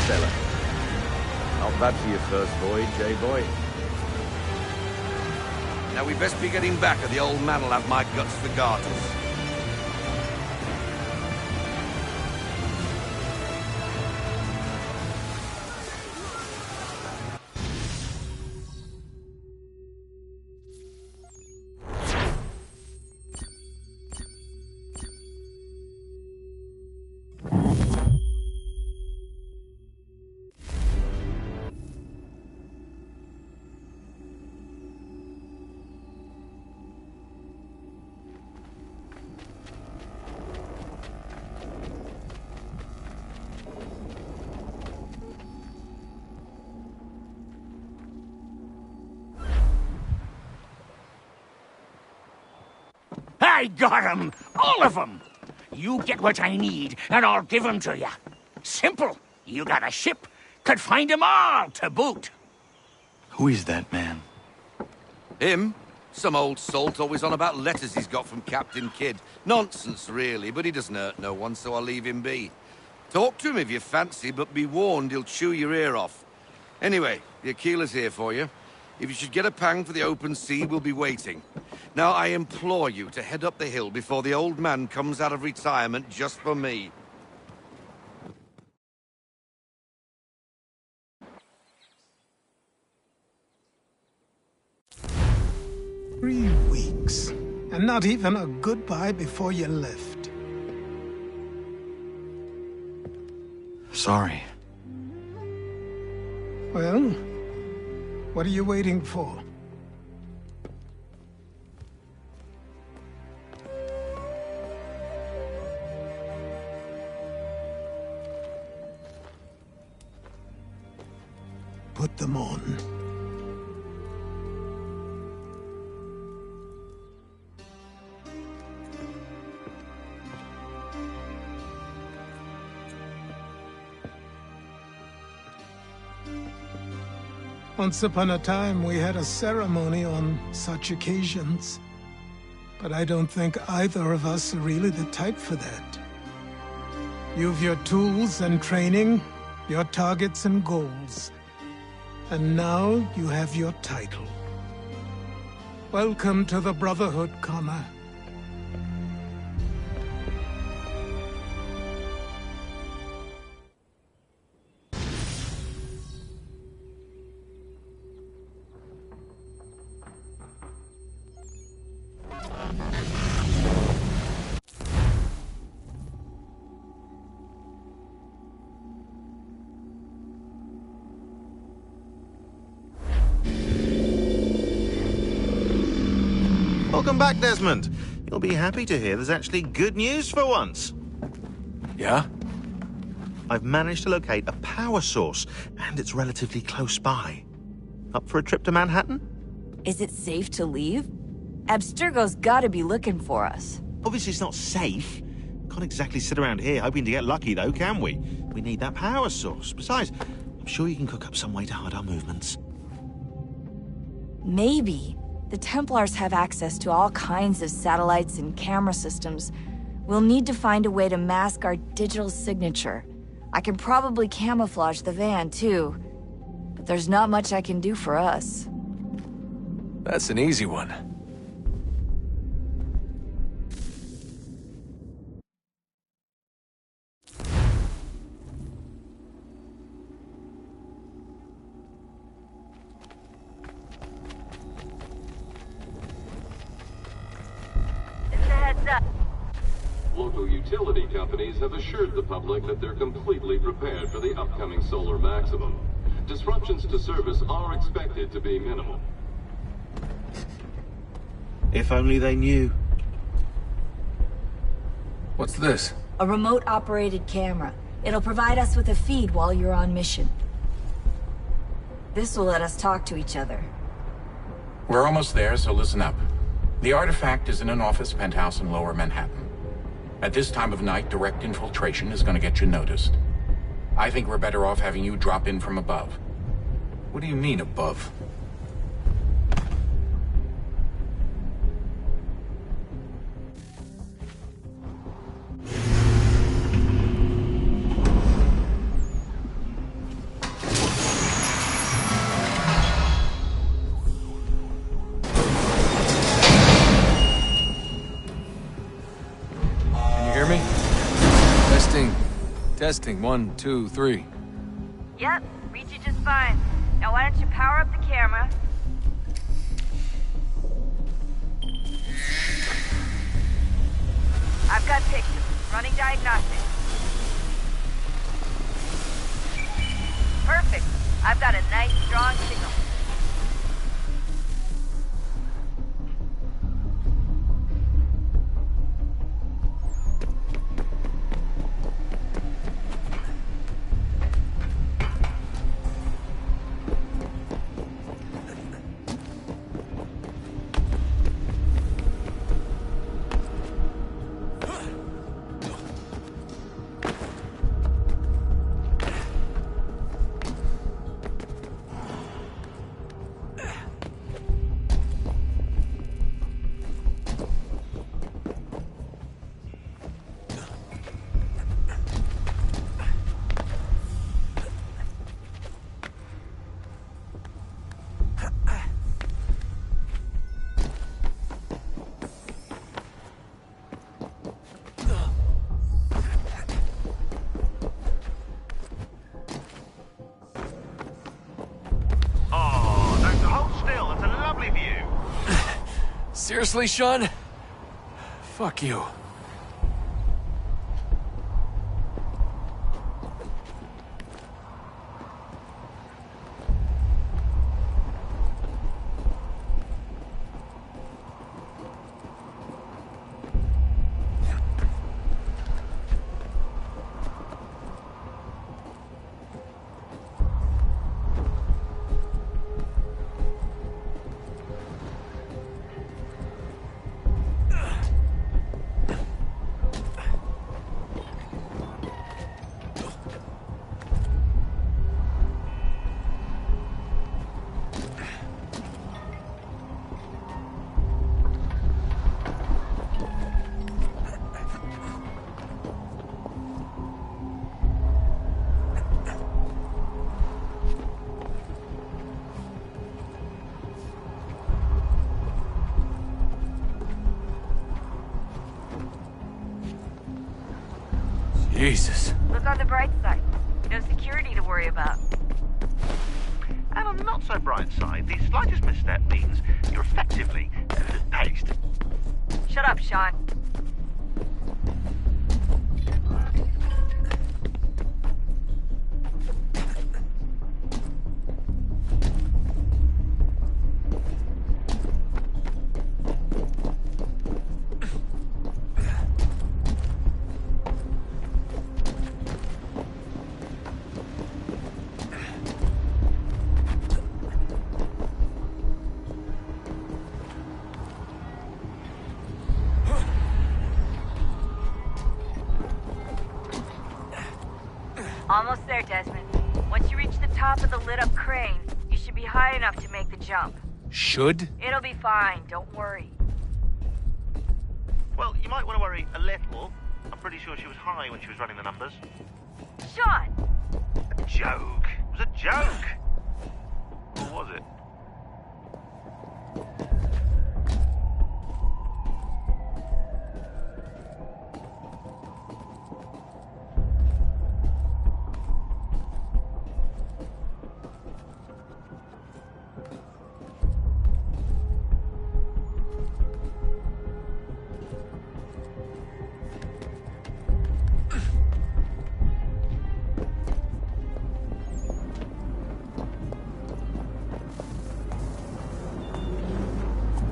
S8: sailor. Not bad for your first voyage, eh, boy?
S7: Now we best be getting back, or the old man will have my guts for garters.
S18: I got 'em! All of 'em! You get what I need, and I'll give 'em to you. Simple. You got a ship, could find 'em all to boot.
S14: Who is that man?
S7: Him? Some old salt always on about letters he's got from Captain Kidd. Nonsense, really, but he doesn't hurt no one, so I'll leave him be. Talk to him if you fancy, but be warned he'll chew your ear off. Anyway, the Aquila's here for you. If you should get a pang for the open sea, we'll be waiting. Now, I implore you to head up the hill before the old man comes out of retirement just for me.
S3: Three weeks, and not even a goodbye before you left.
S14: Sorry.
S3: Well, what are you waiting for? Put them on. Once upon a time, we had a ceremony on such occasions. But I don't think either of us are really the type for that. You've your tools and training, your targets and goals. And now you have your title. Welcome to the Brotherhood, Connor.
S5: Welcome back, Desmond. You'll be happy to hear there's actually good news for once.
S14: Yeah?
S5: I've managed to locate a power source, and it's relatively close by. Up for a trip to Manhattan?
S9: Is it safe to leave? Abstergo's gotta be looking for us.
S5: Obviously it's not safe. Can't exactly sit around here hoping to get lucky, though, can we? We need that power source. Besides, I'm sure you can cook up some way to hide our movements.
S9: Maybe. The Templars have access to all kinds of satellites and camera systems. We'll need to find a way to mask our digital signature. I can probably camouflage the van, too. But there's not much I can do for us.
S12: That's an easy one.
S24: Local utility companies have assured the public that they're completely prepared for the upcoming solar maximum. Disruptions to service are expected to be minimal.
S5: If only they knew.
S12: What's this?
S9: A remote-operated camera. It'll provide us with a feed while you're on mission. This will let us talk to each other.
S12: We're almost there, so listen up. The artifact is in an office penthouse in Lower Manhattan. At this time of night, direct infiltration is going to get you noticed. I think we're better off having you drop in from above.
S22: What do you mean, above?
S10: Testing, 1, 2, 3.
S9: Yep, read you just fine. Now why don't you power up the camera? I've got pictures. Running diagnostics. Perfect. I've got a nice, strong signal.
S10: Seriously, Sean? Fuck you. Jesus.
S9: Look on the bright side. No security to worry about.
S5: And on the not so bright side, the slightest misstep means you're effectively paced.
S9: Shut up, Sean. Almost there, Desmond. Once you reach the top of the lit-up crane, you should be high enough to make the jump.
S10: Should?
S9: It'll be fine, don't worry.
S5: Well, you might want to worry a little. I'm pretty sure she was high when she was running the numbers.
S9: Sean!
S5: A joke. It was a joke. Or was it?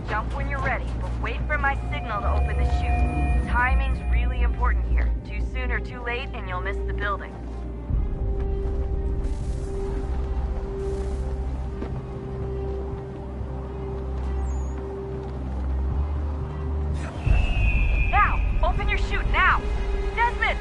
S9: Jump when you're ready, but wait for my signal to open the chute. Timing's really important here. Too soon or too late, and you'll miss the building. Now! Open your chute, now! Desmond!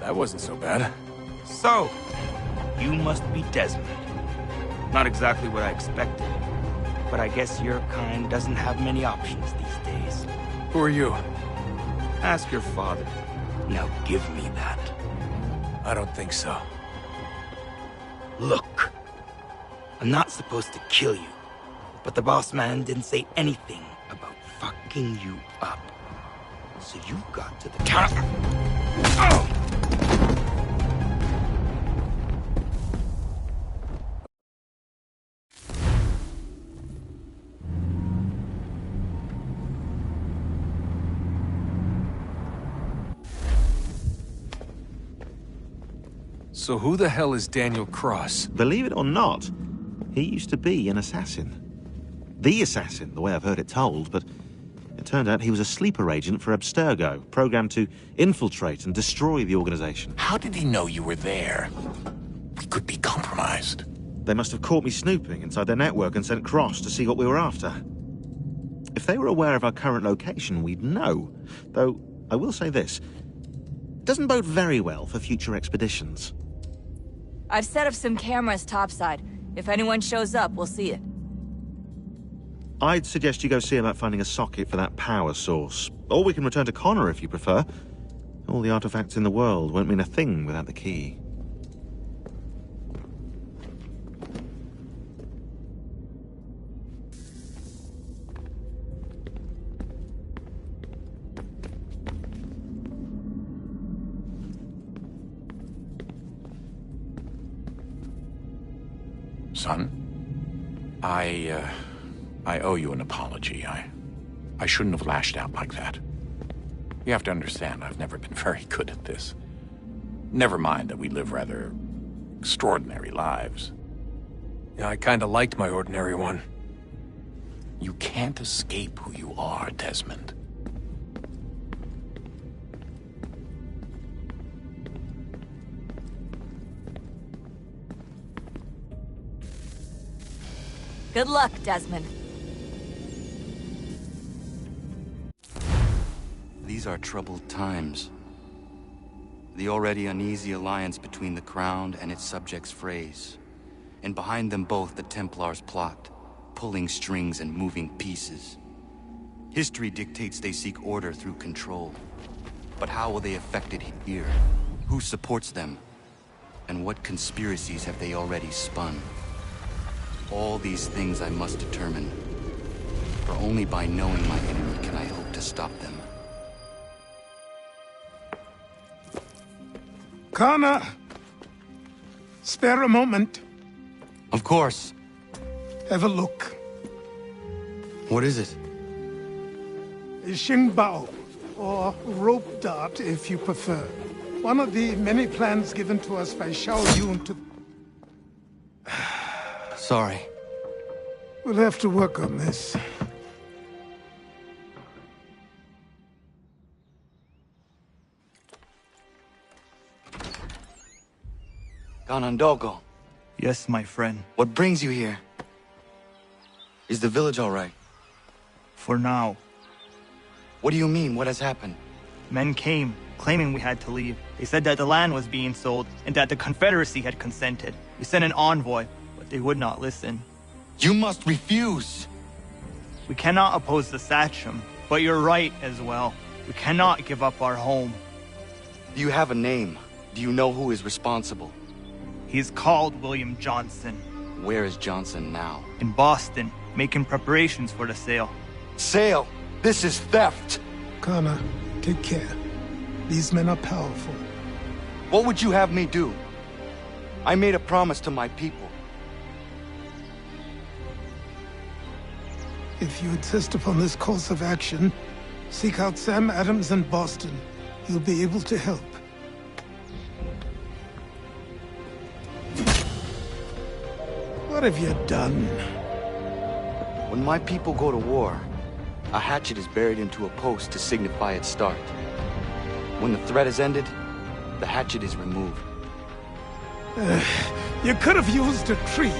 S10: That wasn't so bad.
S13: So, you must be Desmond. Not exactly what I expected, but I guess your kind doesn't have many options these days.
S10: Who are you?
S13: Ask your father. Now give me that.
S10: I don't think so.
S13: Look, I'm not supposed to kill you, but the boss man didn't say anything about fucking you up. So you got to the counter. Oh!
S10: So who the hell is Daniel Cross?
S5: Believe it or not, he used to be an assassin. The assassin, the way I've heard it told, but it turned out he was a sleeper agent for Abstergo, programmed to infiltrate and destroy the organization.
S12: How did he know you were there? We could be compromised.
S5: They must have caught me snooping inside their network and sent Cross to see what we were after. If they were aware of our current location, we'd know. Though, I will say this. It doesn't bode very well for future expeditions.
S9: I've set up some cameras topside. If anyone shows up, we'll see it.
S5: I'd suggest you go see about finding a socket for that power source. Or we can return to Connor if you prefer. All the artifacts in the world won't mean a thing without the key.
S12: Son, I owe you an apology. I shouldn't have lashed out like that. You have to understand, I've never been very good at this. Never mind that we live rather extraordinary lives.
S10: Yeah, I kinda liked my ordinary one.
S12: You can't escape who you are, Desmond.
S9: Good luck, Desmond.
S4: These are troubled times. The already uneasy alliance between the Crown and its subjects frays. And behind them both the Templars plot, pulling strings and moving pieces. History dictates they seek order through control. But how will they affect it here? Who supports them? And what conspiracies have they already spun? All these things I must determine. For only by knowing my enemy can I hope to stop them.
S3: Connor! Spare a moment.
S4: Of course.
S3: Have a look.
S4: What is it?
S3: Xingbao, or rope dart if you prefer. One of the many plans given to us by Xiao Yun to...
S4: Sorry.
S3: We'll have to work on this.
S4: Ganondogo.
S15: Yes, my friend.
S4: What brings you here? Is the village all right?
S15: For now.
S4: What do you mean? What has happened?
S15: Men came, claiming we had to leave. They said that the land was being sold, and that the Confederacy had consented. We sent an envoy, but they would not listen.
S4: You must refuse!
S15: We cannot oppose the Sachem, but you're right as well. We cannot give up our home.
S4: Do you have a name? Do you know who is responsible?
S15: He's called William Johnson.
S4: Where is Johnson now?
S15: In Boston, making preparations for the sale.
S4: Sale? This is theft!
S3: Connor, take care. These men are powerful.
S4: What would you have me do? I made a promise to my people.
S3: If you insist upon this course of action, seek out Sam Adams in Boston. He'll be able to help. What have you done?
S4: When my people go to war, a hatchet is buried into a post to signify its start. When the threat is ended, the hatchet is removed.
S3: You could have used a tree.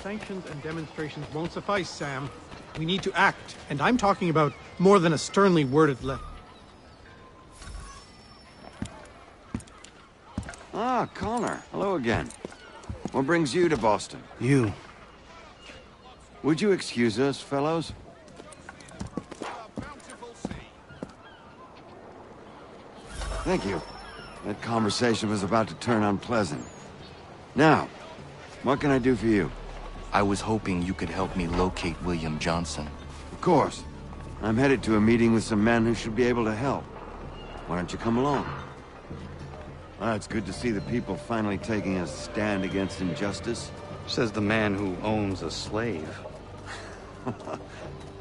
S1: Sanctions and demonstrations won't suffice, Sam. We need to act, and I'm talking about more than a sternly worded letter.
S6: Ah, Connor. Hello again. What brings you to Boston?
S14: You.
S6: Would you excuse us, fellows? Thank you. That conversation was about to turn unpleasant. Now, what can I do for you?
S4: I was hoping you could help me locate William Johnson.
S6: Of course. I'm headed to a meeting with some men who should be able to help. Why don't you come along? Ah, it's good to see the people finally taking a stand against injustice.
S14: Says the man who owns a slave.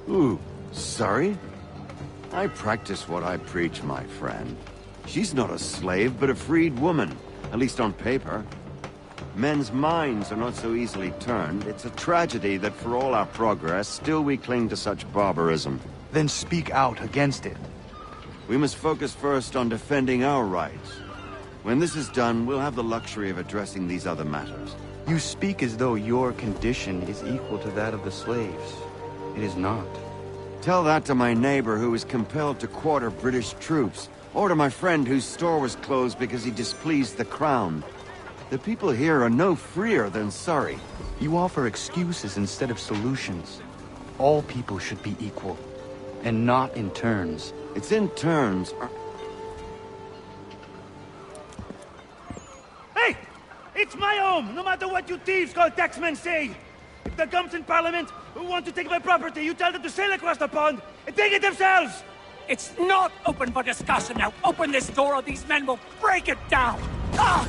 S6: Ooh, sorry? I practice what I preach, my friend. She's not a slave, but a freed woman, at least on paper. Men's minds are not so easily turned. It's a tragedy that for all our progress, still we cling to such barbarism.
S14: Then speak out against it.
S6: We must focus first on defending our rights. When this is done, we'll have the luxury of addressing these other matters.
S14: You speak as though your condition is equal to that of the slaves. It is not.
S6: Tell that to my neighbor who was compelled to quarter British troops, or to my friend whose store was closed because he displeased the crown. The people here are no freer than Surrey.
S14: You offer excuses instead of solutions. All people should be equal, and not in turns.
S6: It's in turns.
S16: Hey! It's my home, no matter what you thieves called taxmen say! If the gums in Parliament who want to take my property, you tell them to sail across the pond and take it themselves!
S18: It's not open for discussion now. Open this door or these men will break it down. Ah!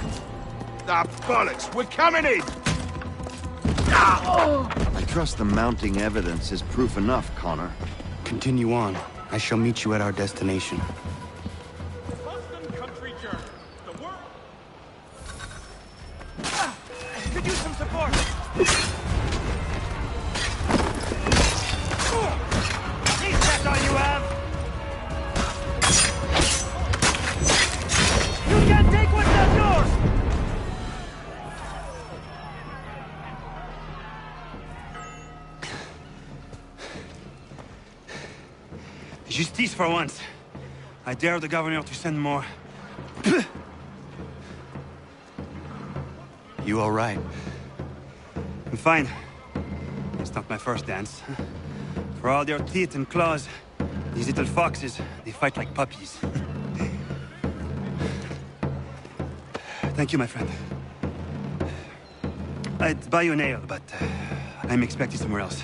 S11: Ah, bollocks! We're coming in!
S6: I trust the mounting evidence is proof enough, Connor.
S14: Continue on. I shall meet you at our destination.
S16: Could use some support! Is that all you have? You can't take what's not yours! Justice for once. I dare the governor to send more.
S14: You all right?
S16: I'm fine. It's not my first dance. For all their teeth and claws, these little foxes, they fight like puppies. Thank you, my friend. I'd buy you an ale, but I'm expecting somewhere else.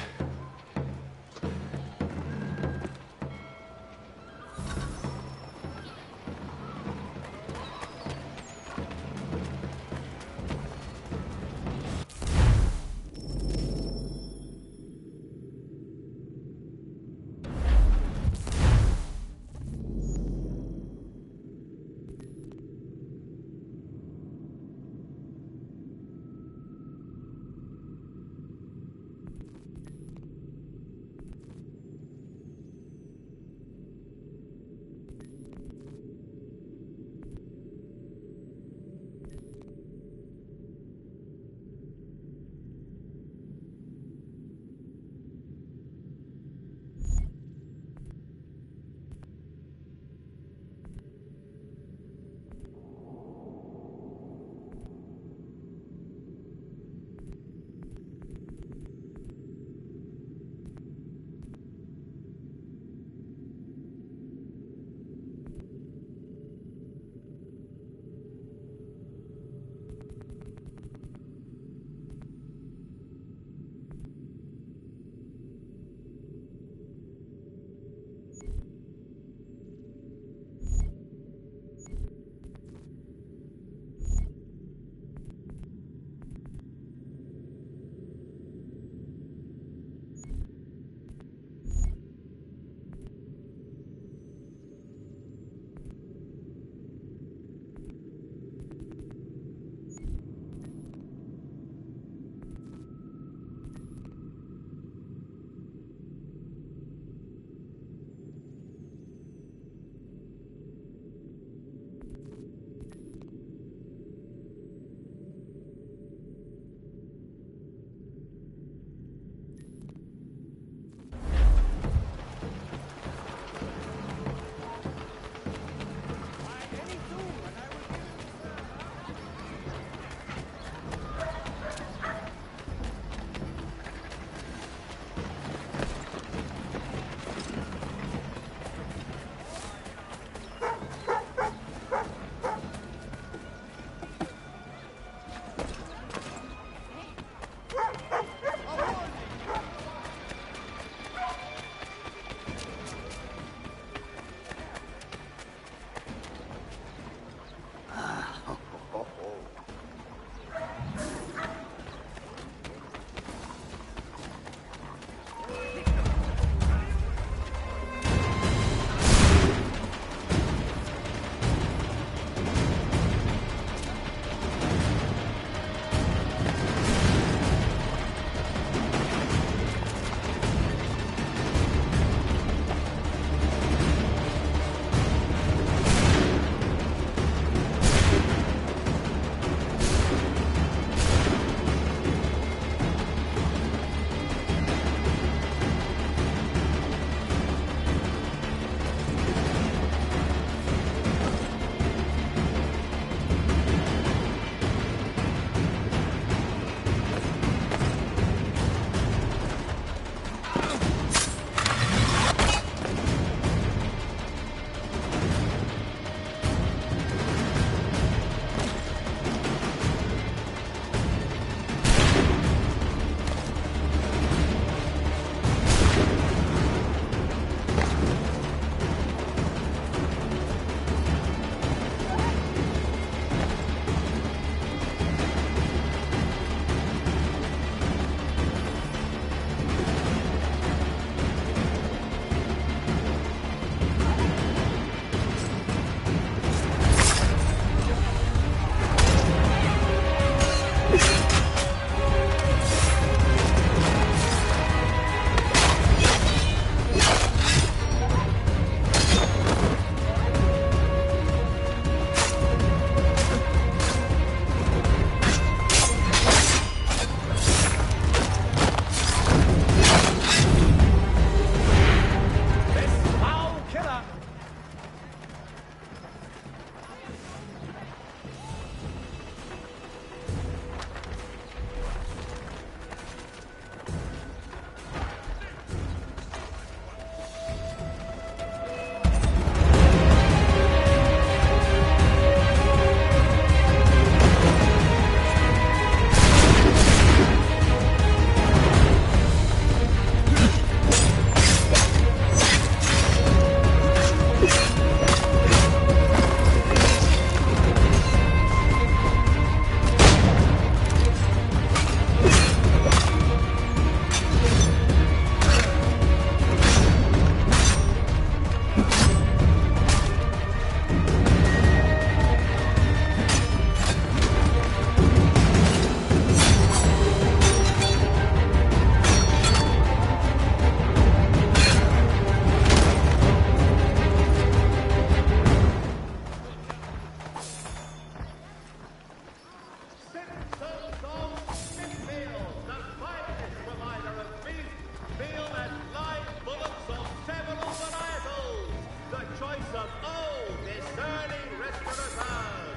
S17: concerning Restaurateurs.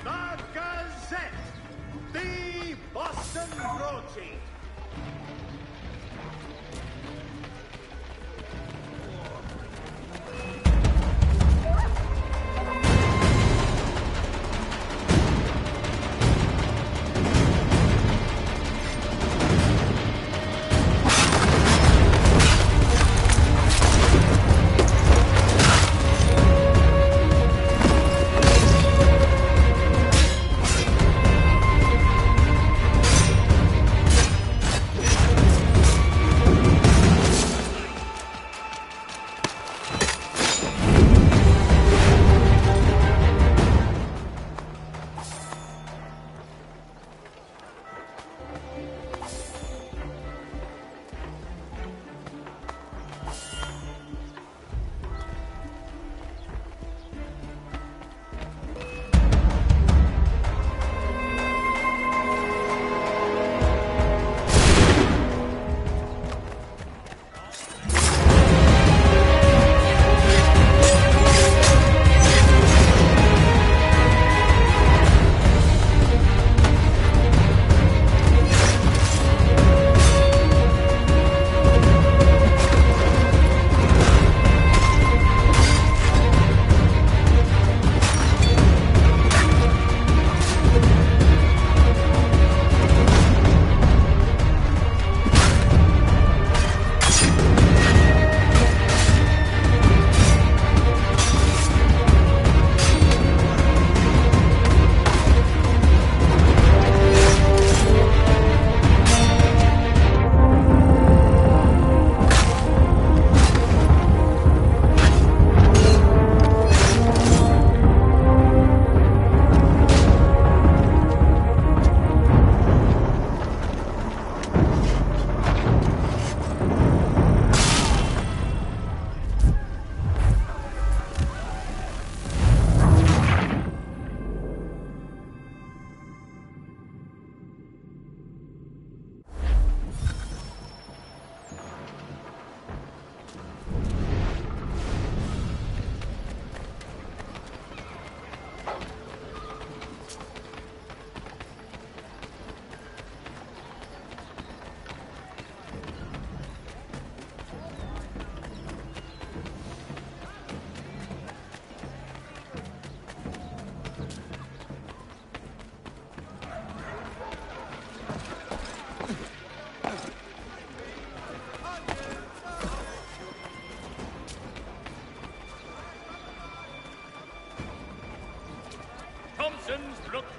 S17: The Gazette, the Boston broadsheet.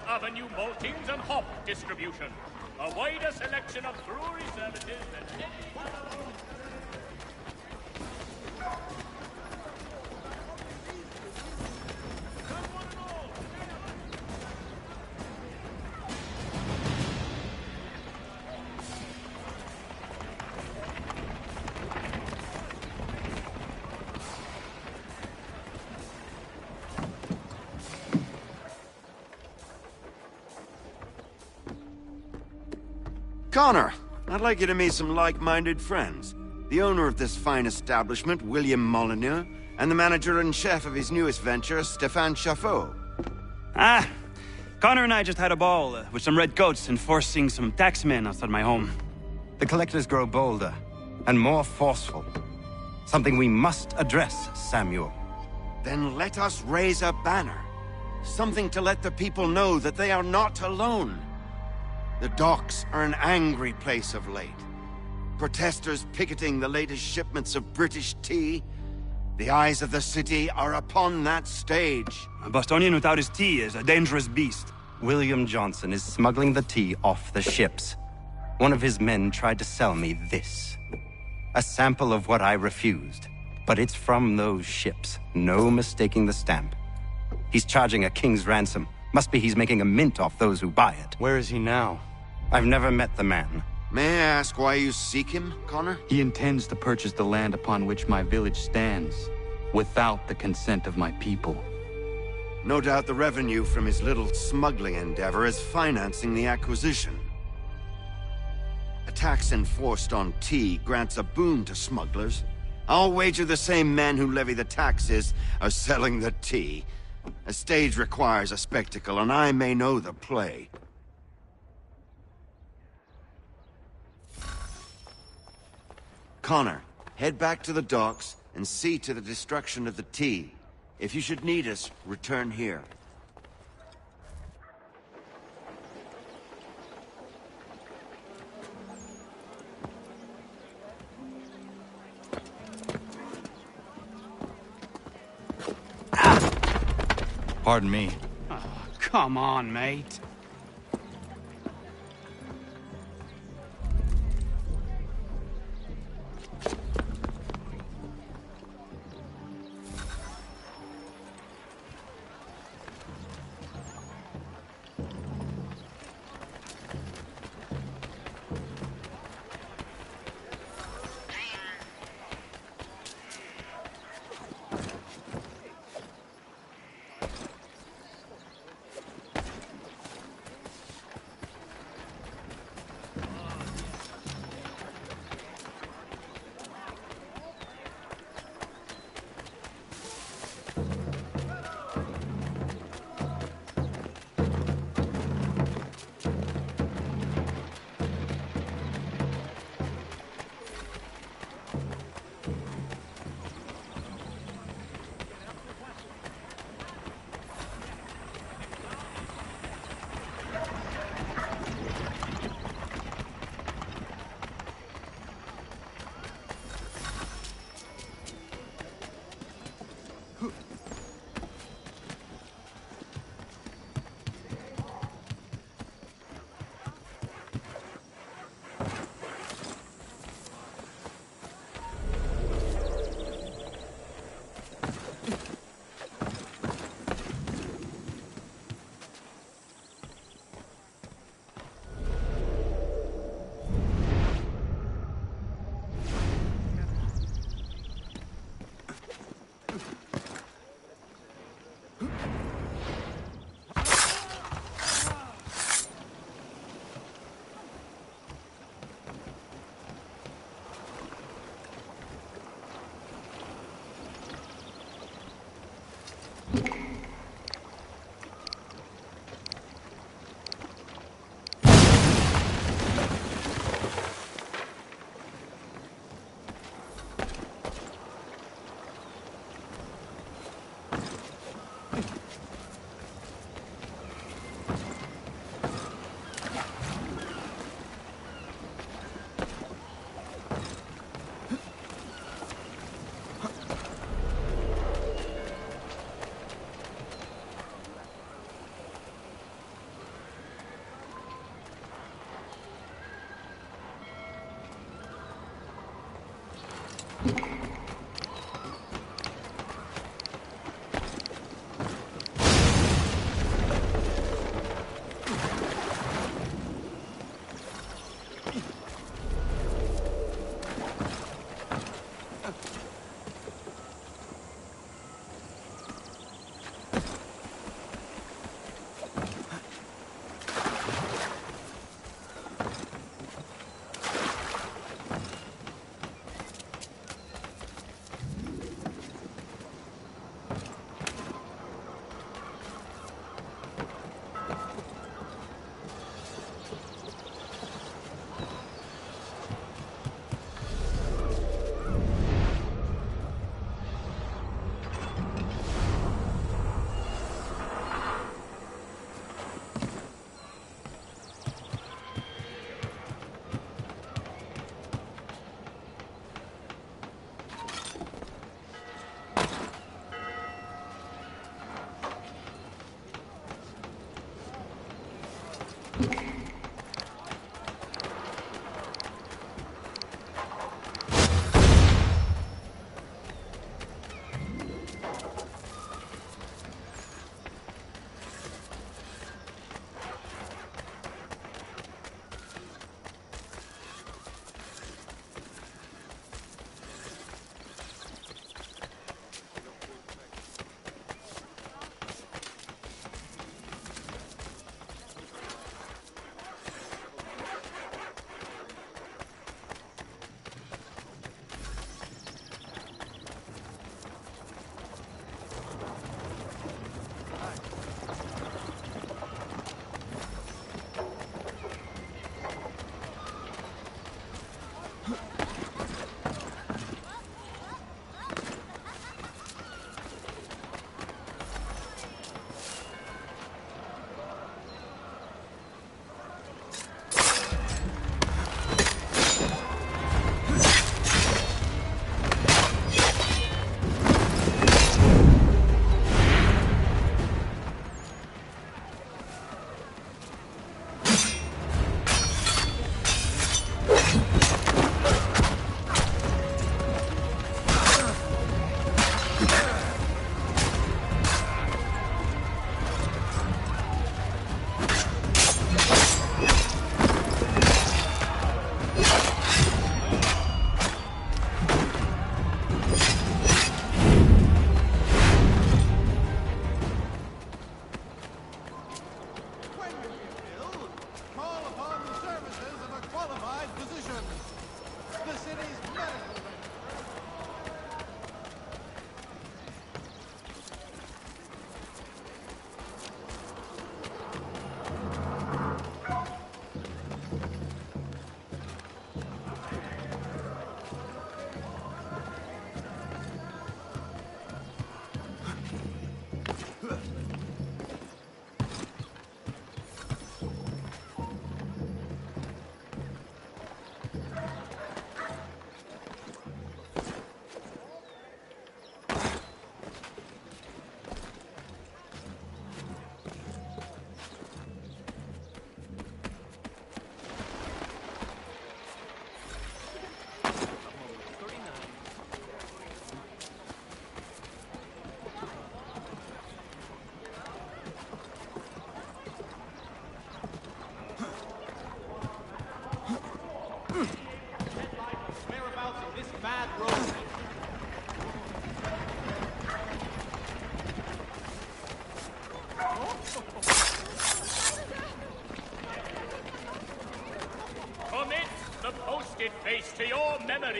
S19: Avenue maltings and hop distribution. A wider selection of brewery services than any other.
S6: Connor, I'd like you to meet some like-minded friends. The owner of this fine establishment, William Molyneux, and the manager and chef of his newest venture, Stéphane Chaffeau.
S20: Ah, Connor and I just had a ball with some red coats enforcing some taxmen outside my home.
S21: The collectors grow bolder and more forceful. Something we must address, Samuel.
S6: Then let us raise a banner. Something to let the people know that they are not alone. The docks are an angry place of late. Protesters picketing the latest shipments of British tea. The eyes of the city are upon that stage.
S20: A Bostonian without his tea is a dangerous beast.
S21: William Johnson is smuggling the tea off the ships. One of his men tried to sell me this. A sample of what I refused. But it's from those ships. No mistaking the stamp. He's charging a king's ransom. Must be he's making a mint off those who buy it.
S14: Where is he now?
S21: I've never met the man.
S6: May I ask why you seek him, Connor?
S14: He intends to purchase the land upon which my village stands, without the consent of my people.
S6: No doubt the revenue from his little smuggling endeavor is financing the acquisition. A tax enforced on tea grants a boon to smugglers, I'll wager the same men who levy the taxes are selling the tea. A stage requires a spectacle, and I may know the play. Connor, head back to the docks and see to the destruction of the tea. If you should need us, return here.
S4: Pardon me.
S2: Oh, come on, mate.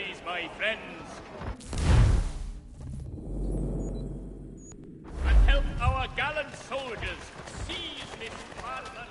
S19: rise, my friends. And help our gallant soldiers seize this marvelous.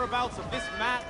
S7: whereabouts of this map?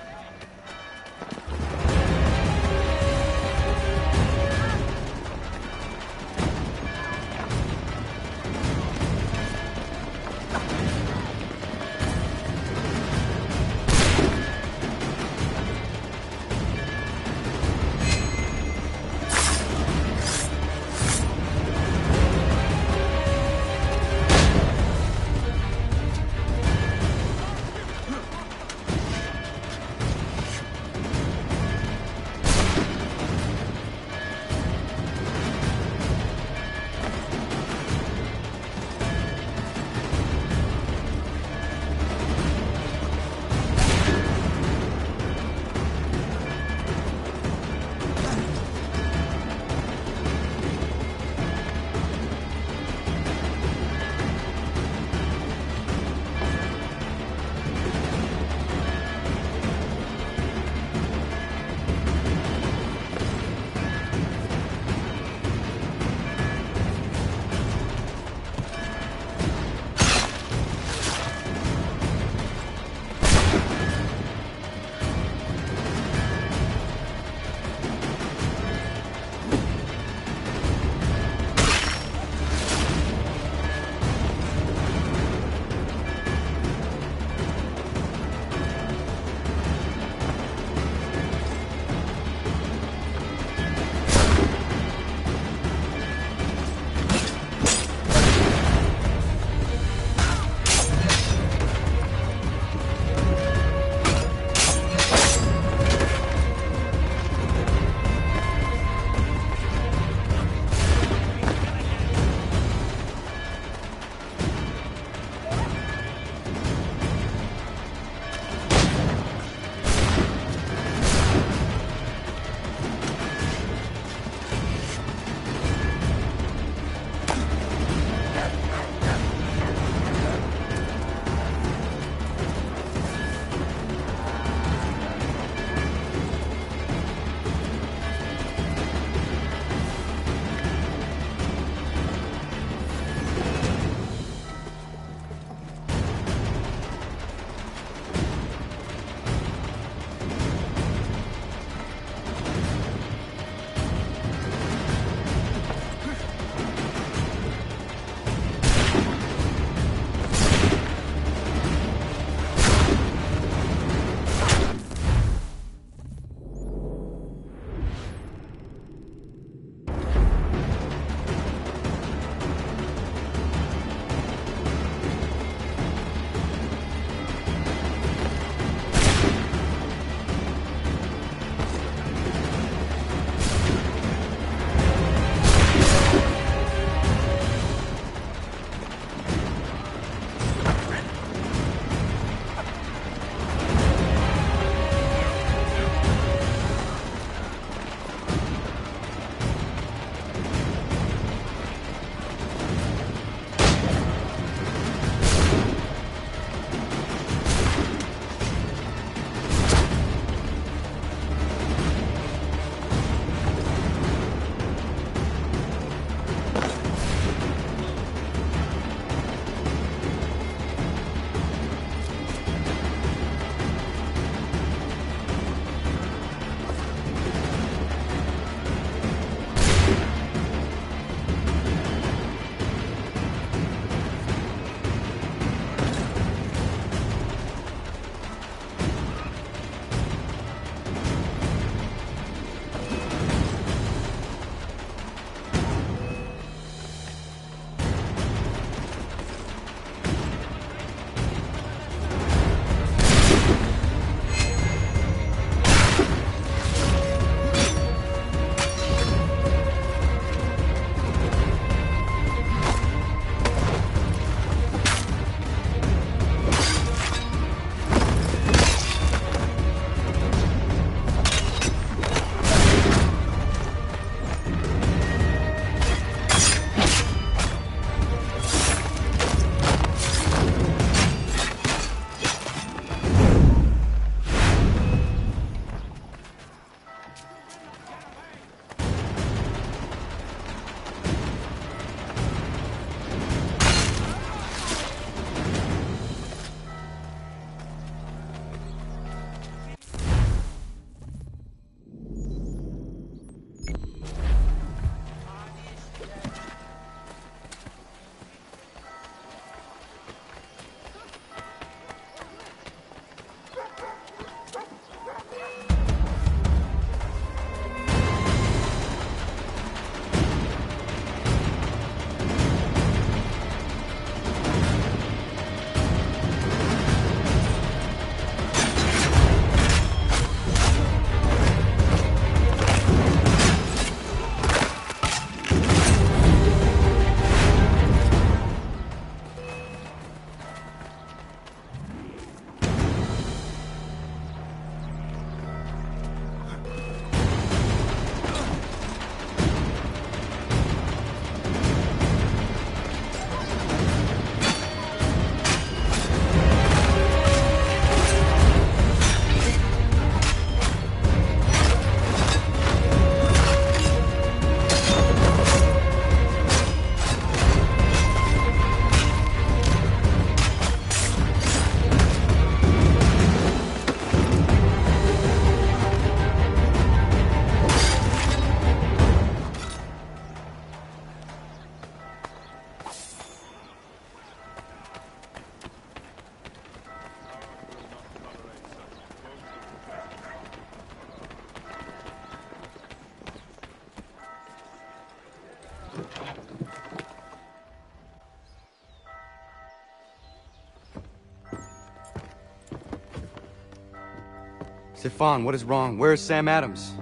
S14: Stefan, what is wrong? Where is Sam Adams?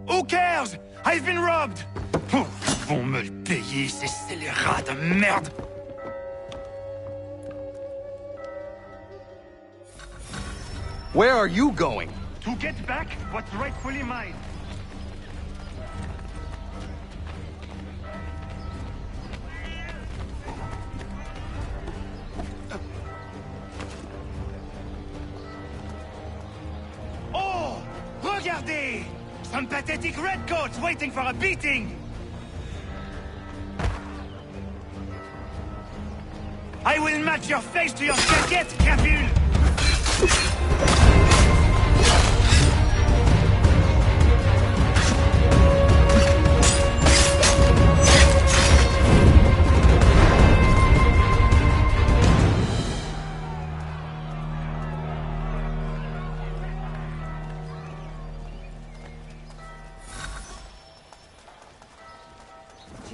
S13: Who cares? I've been robbed! Oh, ils vont me le payer, ces scélérats de merde!
S14: Where are you going?
S16: To get back what's rightfully mine.
S13: Oh! Regardez! Some pathetic redcoats waiting for a beating! I will match your face to your jacket, Capule!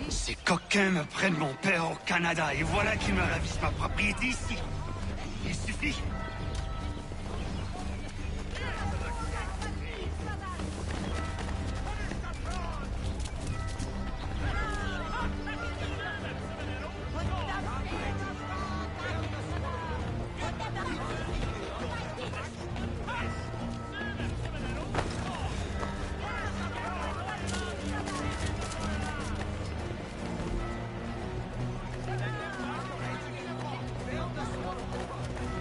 S13: Ces coquins me prennent mon père au Canada et voilà qu'ils me ravissent ma propriété ici. Il suffit.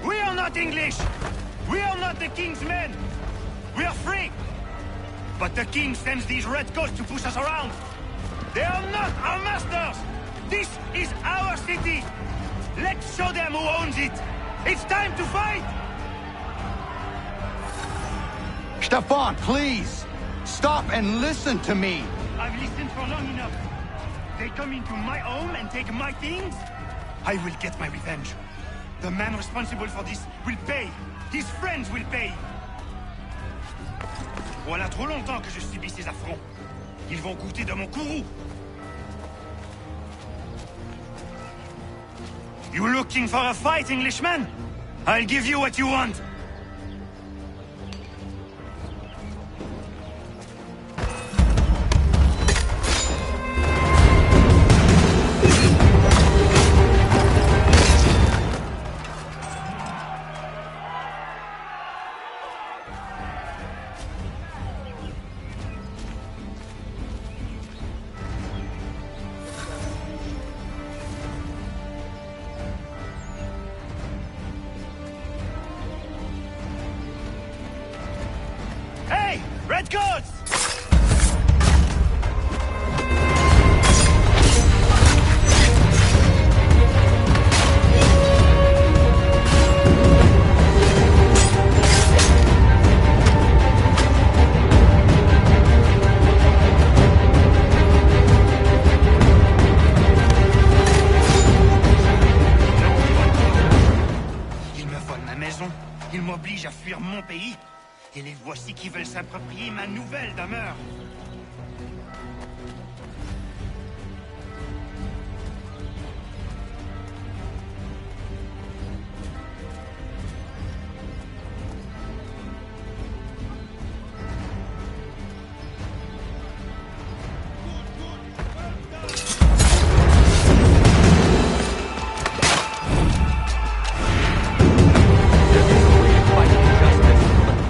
S13: We are not English! We are not the king's men! We are free! But the king sends these redcoats to push us around! They are not our masters! This is our city! Let's show them who owns it! It's time to fight!
S14: Stefan, please! Stop and listen to me!
S16: I've listened for long enough. They come into my home and take my things?
S13: I will get my revenge. The man responsible for this will pay. His friends will pay. Voilà trop longtemps que je subis ces affronts. Ils vont goûter de mon courroux. You looking for a fight, Englishman? I'll give you what you want. Hey! Redcoats! Ils me volent ma maison. Ils m'obligent à fuir mon pays. Et les voici qui veulent s'approprier ma nouvelle demeure.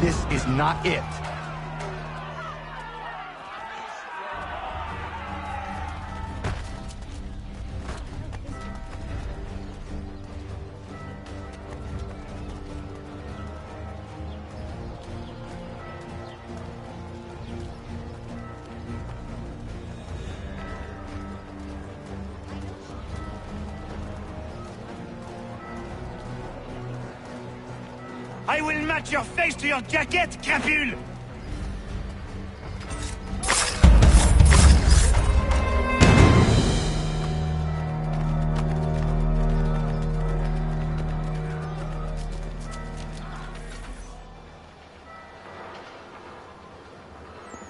S14: This is not it.
S13: I will match your face to your jacket, Capule!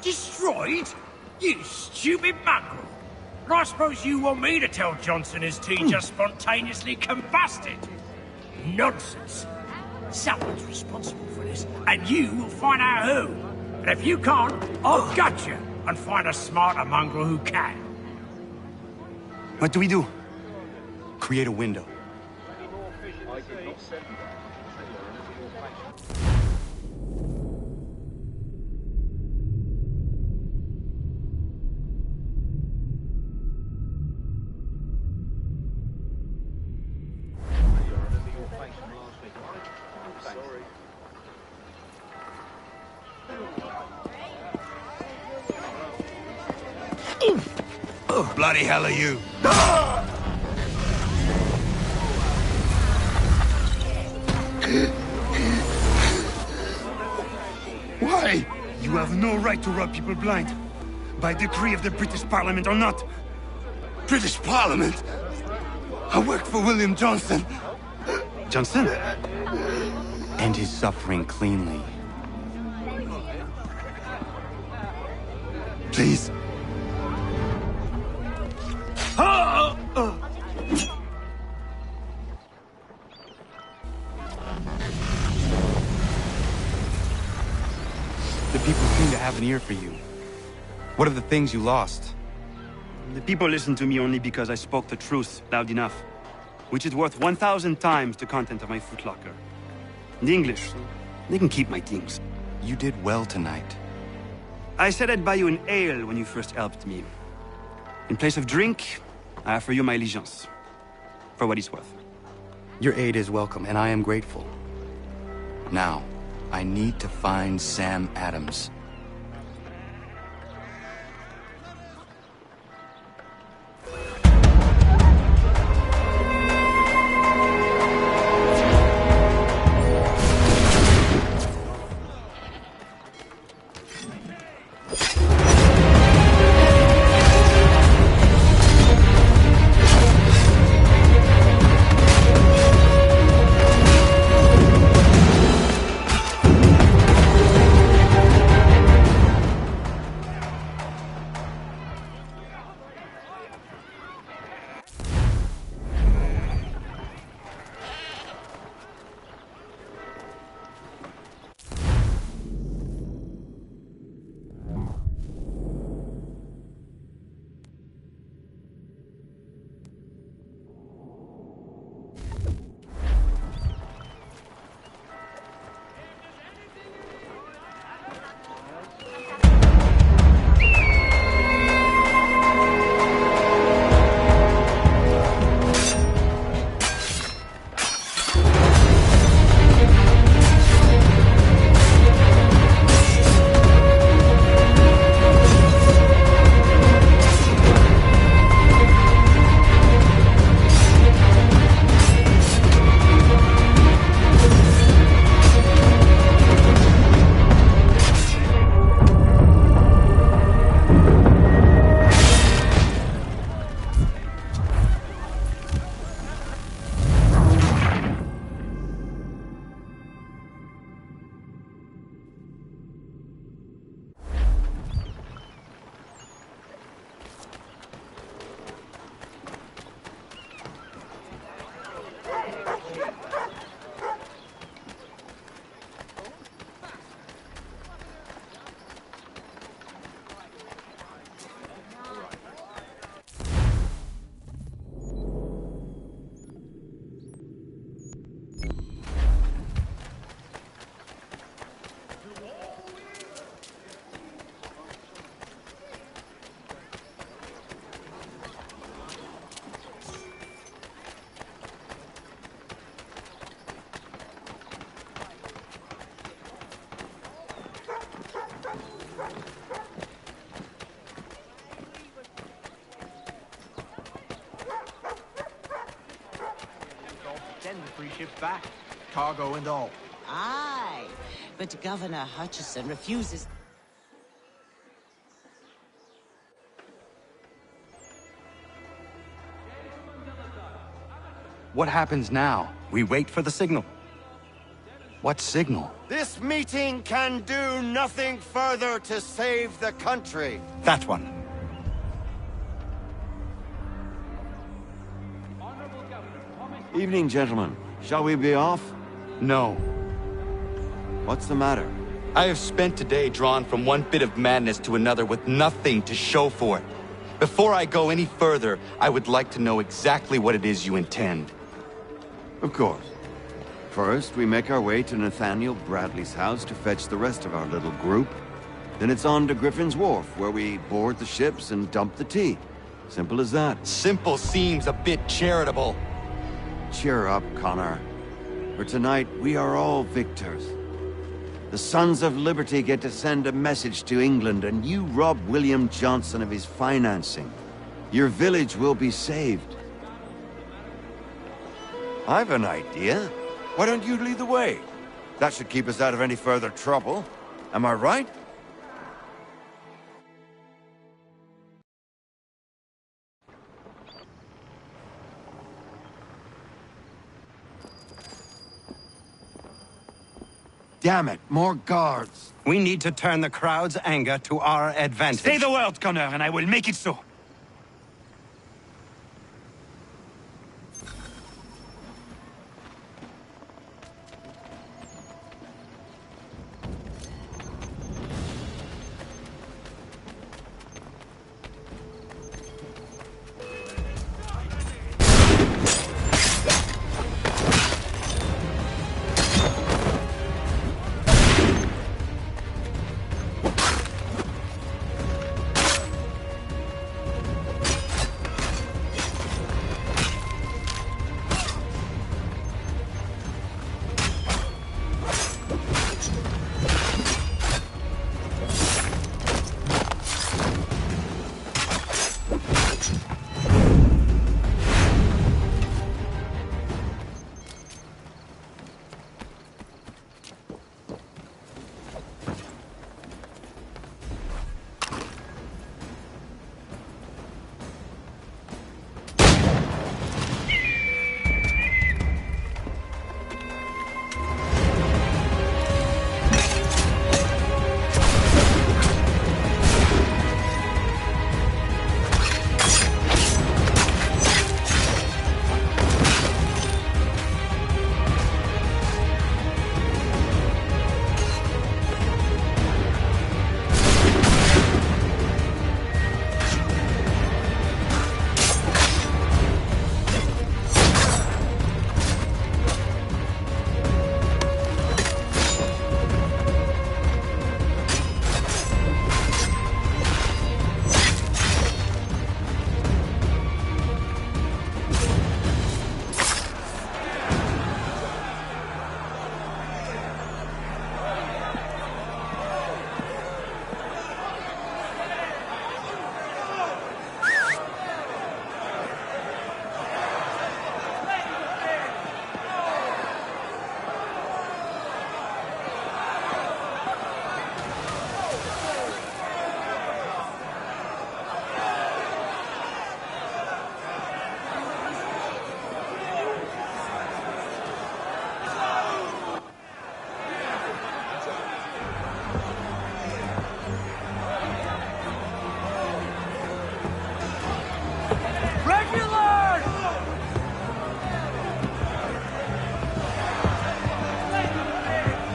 S18: Destroyed? You stupid mongrel! I suppose you want me to tell Johnson his tea just spontaneously combusted? Nonsense! Someone's responsible for this, and you will find out who. And if you can't, I'll gut you and find a smarter mongrel who can.
S14: What do we do? Create a window.
S13: Bloody hell are you?
S16: Why? You have no right to rob people blind. By decree of the British Parliament or not.
S13: British Parliament? I work for William Johnson.
S14: Johnson? End his suffering cleanly.
S13: Please.
S14: The people seem to have an ear for you. What are the things you lost?
S20: The people listen to me only because I spoke the truth loud enough, which is worth 1,000 times the content of my footlocker. The English, they can keep my things.
S14: You did well tonight.
S20: I said I'd buy you an ale when you first helped me. In place of drink, I offer you my allegiance. For what it's worth.
S14: Your aid is welcome, and I am grateful. Now, I need to find Sam Adams.
S7: Send the free ships back, cargo and all.
S8: Aye, but Governor Hutchison refuses.
S14: What happens now?
S21: We wait for the signal.
S14: What signal?
S6: This meeting can do nothing further to save the country.
S21: That one.
S6: Evening, gentlemen. Shall we be off?
S14: No.
S6: What's the matter?
S14: I have spent today drawn from one bit of madness to another with nothing to show for it. Before I go any further, I would like to know exactly what it is you intend.
S6: Of course. First, we make our way to Nathaniel Bradley's house to fetch the rest of our little group. Then it's on to Griffin's Wharf, where we board the ships and dump the tea. Simple as that.
S14: Simple seems a bit charitable.
S6: Cheer up, Connor. For tonight, we are all victors. The Sons of Liberty get to send a message to England, and you rob William Johnson of his financing. Your village will be saved. I've an idea. Why don't you lead the way? That should keep us out of any further trouble. Am I right? Damn it, more guards.
S21: We need to turn the crowd's anger to our advantage.
S20: Say the word, Connor, and I will make it so.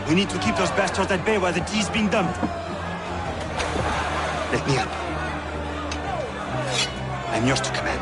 S20: We need to keep those bastards at bay while the tea's being dumped. Let me up. I'm yours to command.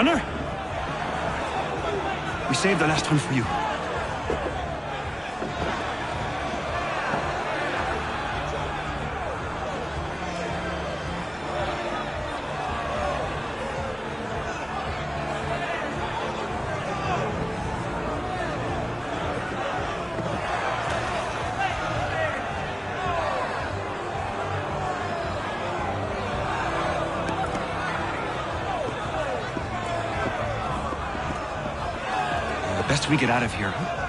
S20: Connor? We saved the last one for you. Best we get out of here, huh?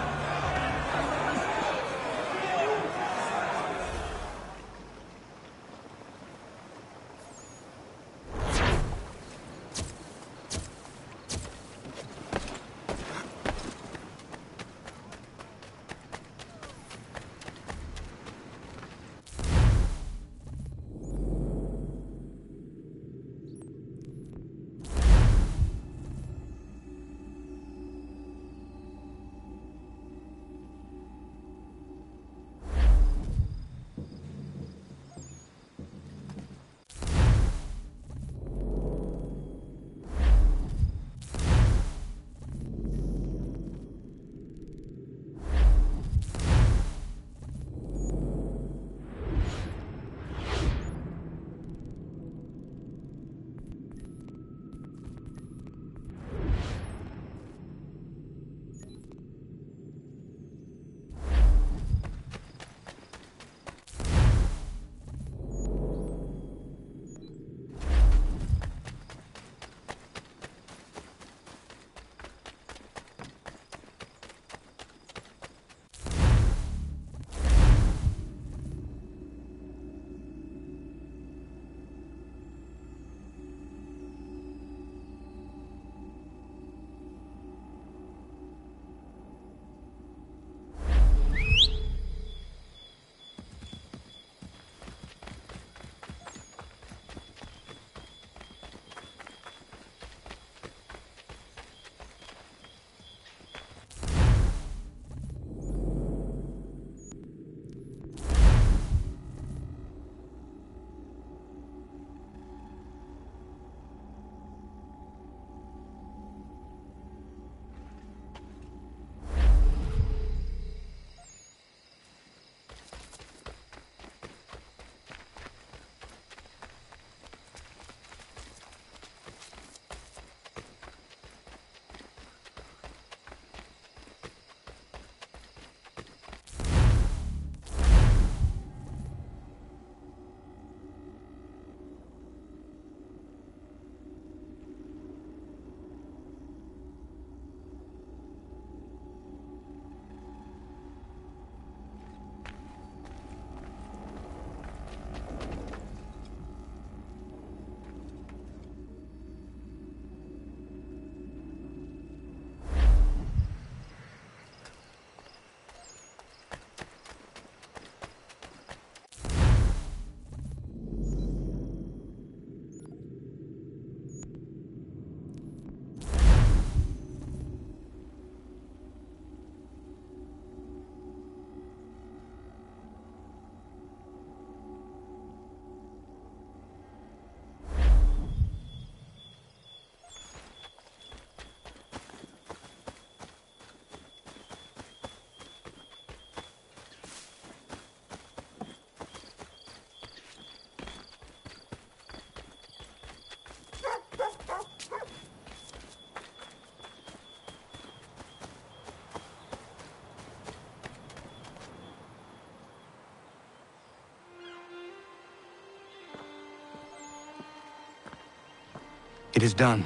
S4: It is done.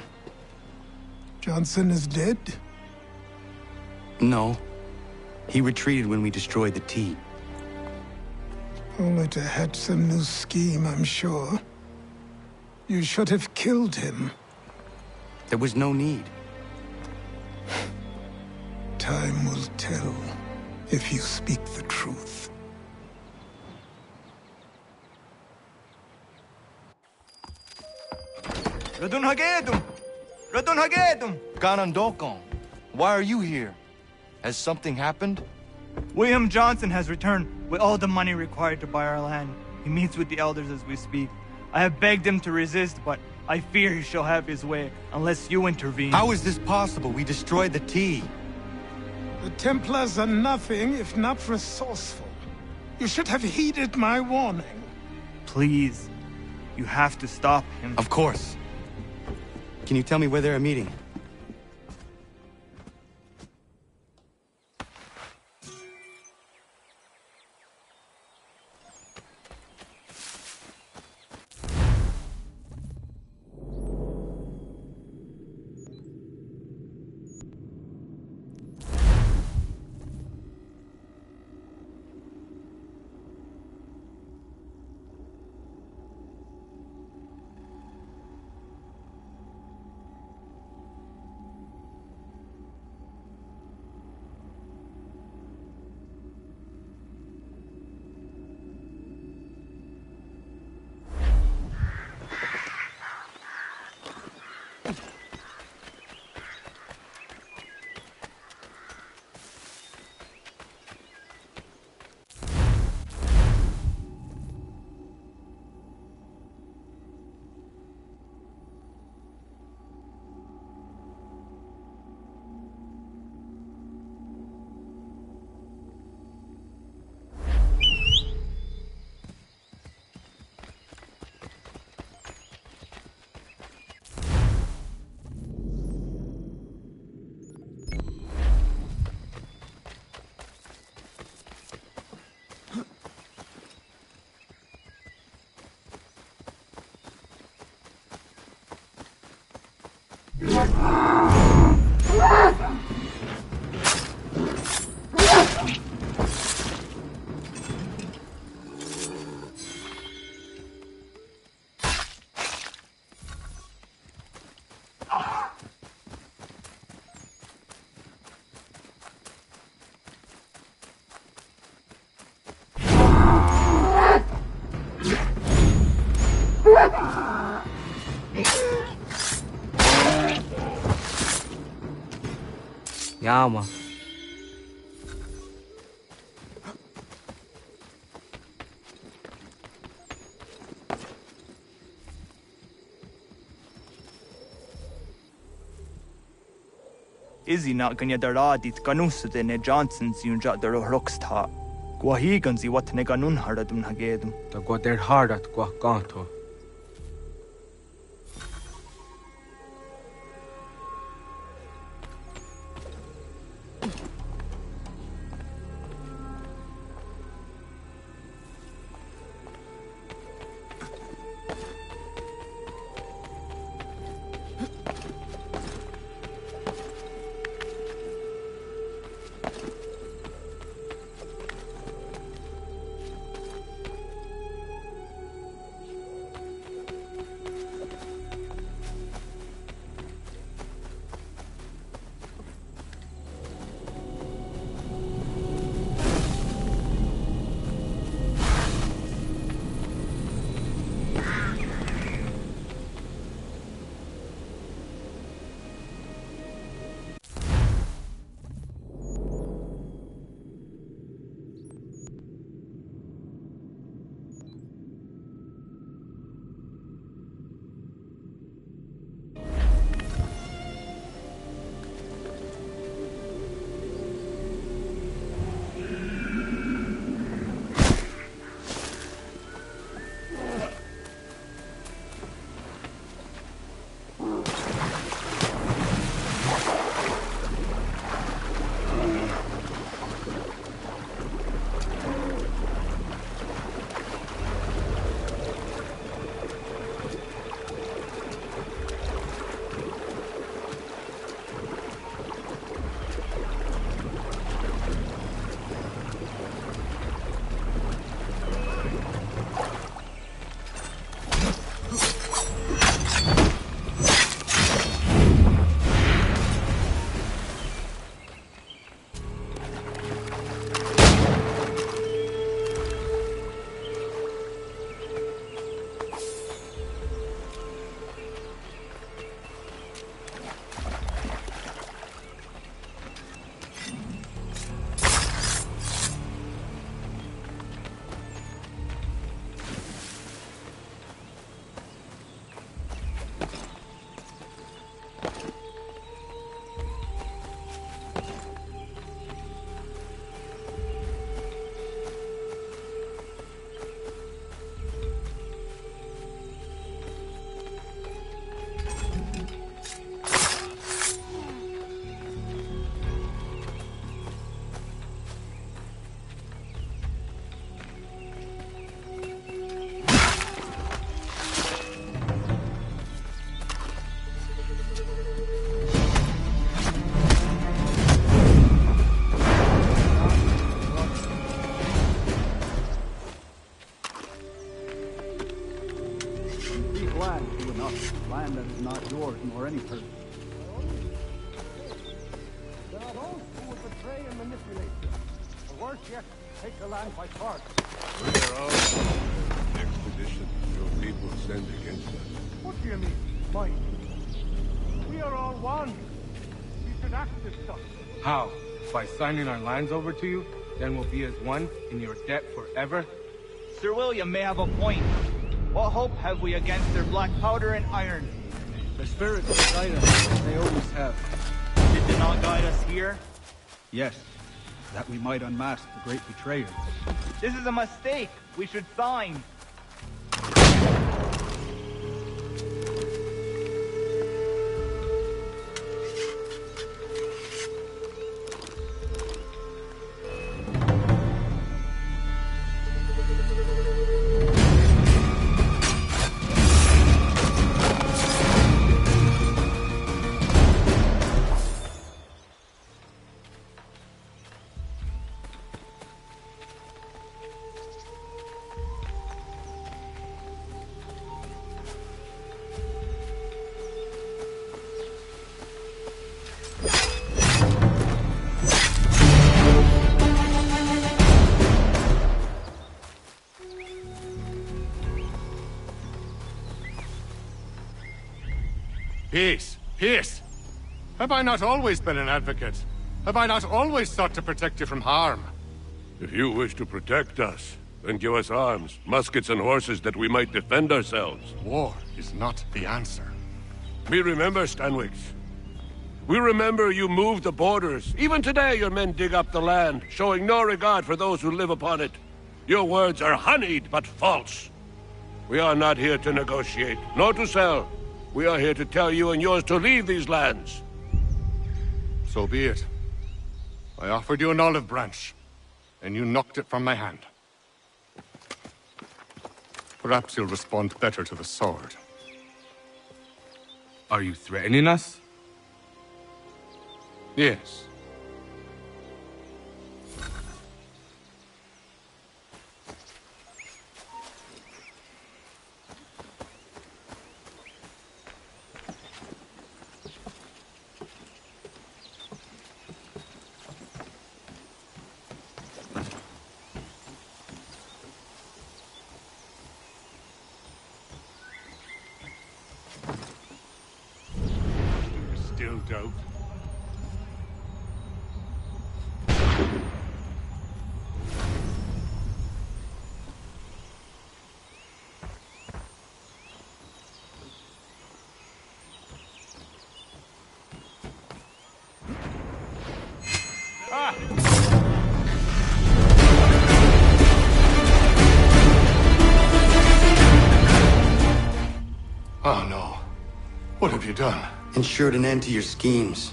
S3: Johnson is dead?
S4: No. He retreated when we destroyed the tea.
S3: Only to hatch some new scheme, I'm sure. You should have killed him.
S4: There was no need.
S3: Time will tell if you speak the truth.
S4: Ganondokon, why are you here? Has something happened?
S15: William Johnson has returned with all the money required to buy our land. He meets with the elders as we speak. I have begged him to resist, but I fear he shall have his way unless you intervene.
S4: How is this possible? We destroyed the tea.
S3: The Templars are nothing if not resourceful. You should have heeded my warning.
S15: Please, you have to stop him.
S4: Of course. Can you tell me where they're meeting?
S5: Yama.
S15: Izzy not gonna daradi tkanusude ne Johnsons yunja daro rocksta. Guahiganzi what ne ganun haradun hagedum.
S5: Ta gwader hardat gwa ganto.
S10: worse yet, take the land by force.
S22: We're all the expedition your people send against us.
S10: What do you mean, mine? We are all one. You should act as such.
S5: How? By signing our lands over to you? Then we'll be as one in your debt forever?
S15: Sir William may have a point. What hope have we against their black powder and iron?
S5: The spirits will guide us, as they always have.
S15: Did they not guide us here?
S23: Yes, that we might unmask the great betrayer.
S15: This is a mistake. We should sign.
S22: Peace! Peace! Have I not always been an advocate? Have I not always sought to protect you from harm? If you wish to protect us, then give us arms, muskets and horses that we might defend ourselves. War is not the answer. We remember, Stanwix. We remember you moved the borders. Even today your men dig up the land, showing no regard for those who live upon it. Your words are honeyed, but false. We are not here to negotiate, nor to sell. We are here to tell you and yours to leave these lands. So be it. I offered you an olive branch, and you knocked it from my hand. Perhaps you'll respond better to the sword.
S5: Are you threatening us?
S22: Yes. Still doubt? Oh no. What have you done?
S21: Ensured an end to your schemes.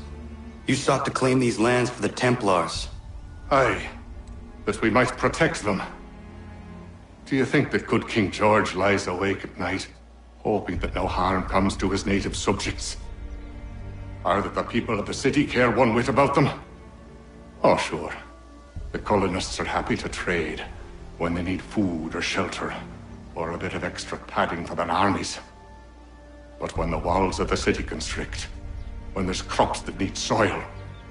S21: You sought to claim these lands for the Templars.
S22: Aye, that we might protect them. Do you think that good King George lies awake at night, hoping that no harm comes to his native subjects? Or that the people of the city care one whit about them? Oh, sure. The colonists are happy to trade when they need food or shelter, or a bit of extra padding for their armies. But when the walls of the city constrict, when there's crops that need soil,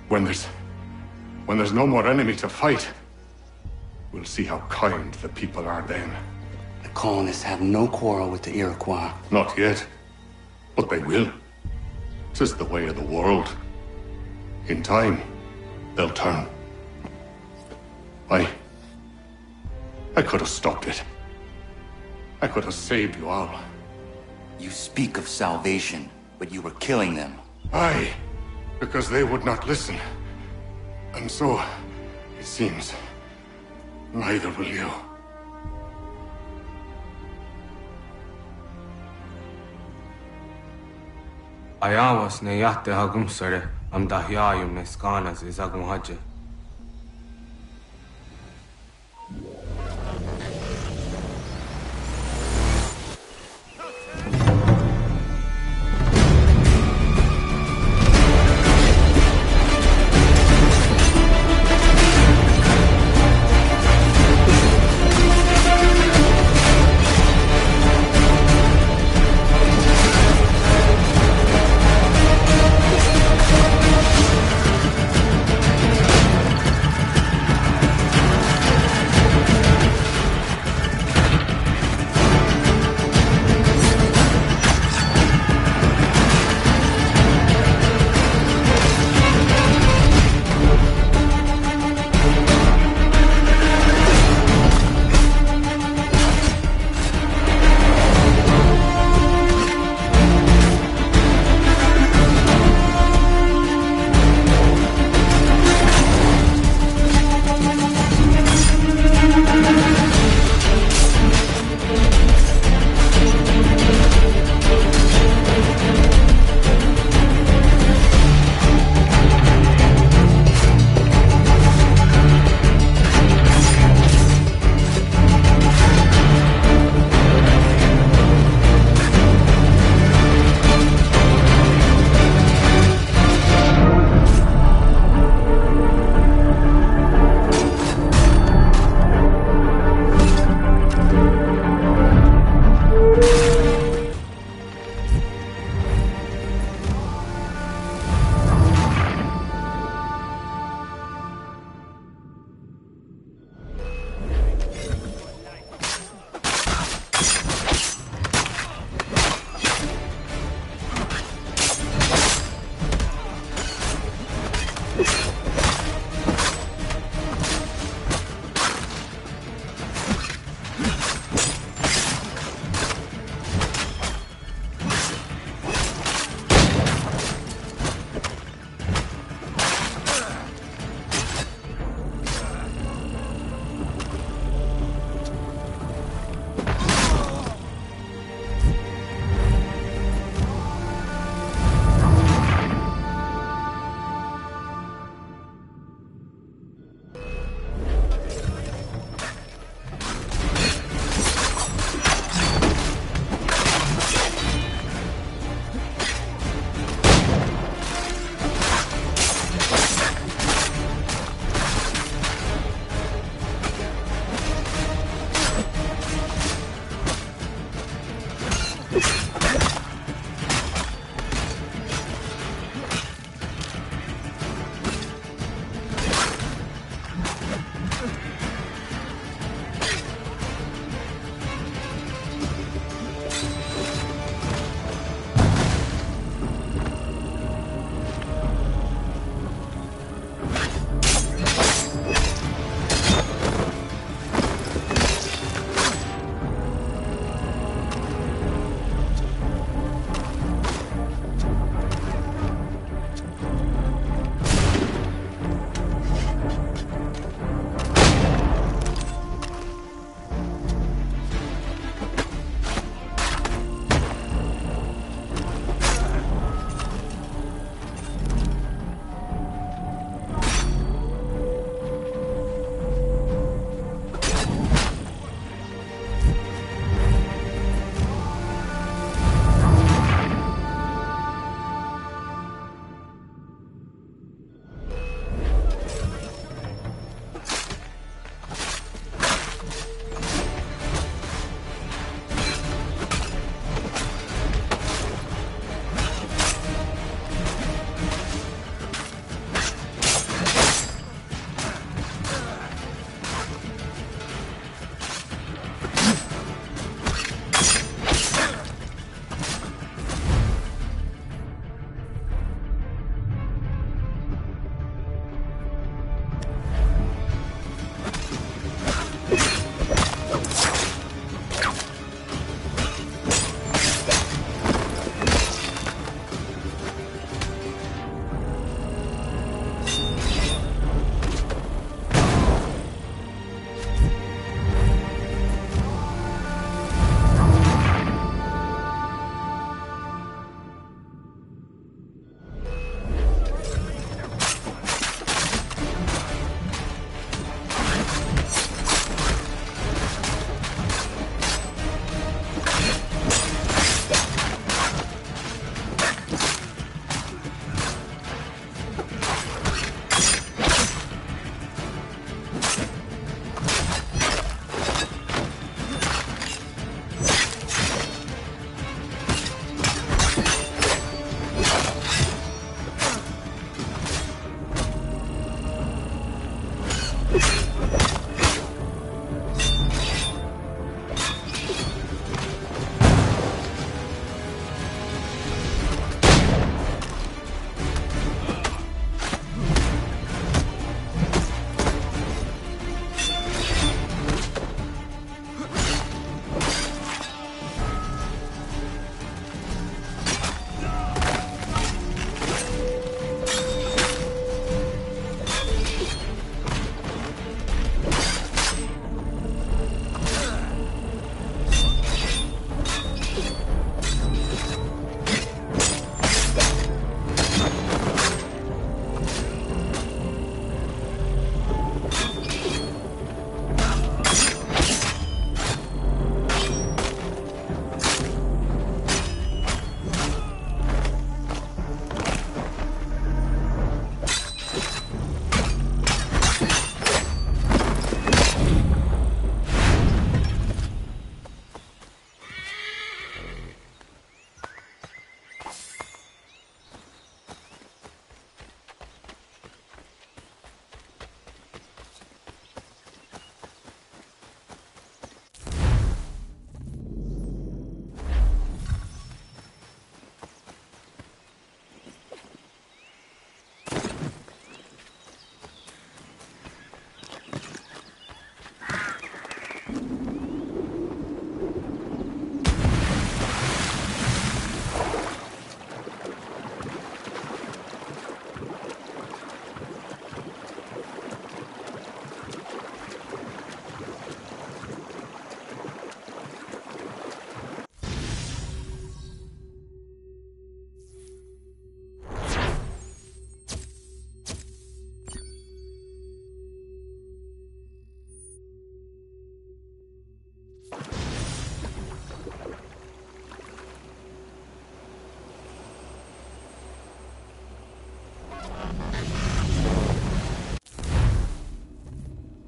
S22: when there's no more enemy to fight, we'll see how kind the people are then.
S21: The colonists have no quarrel with the Iroquois.
S22: Not yet, but they will. 'Tis the way of the world. In time, they'll turn. I could have stopped it. I could have saved you all.
S4: You speak of salvation, but you were killing them.
S22: Aye, because they would not listen. And so, it seems, neither will you.
S5: Ayawas ne yate hagum sare am dahyayu meskanas izagum haje.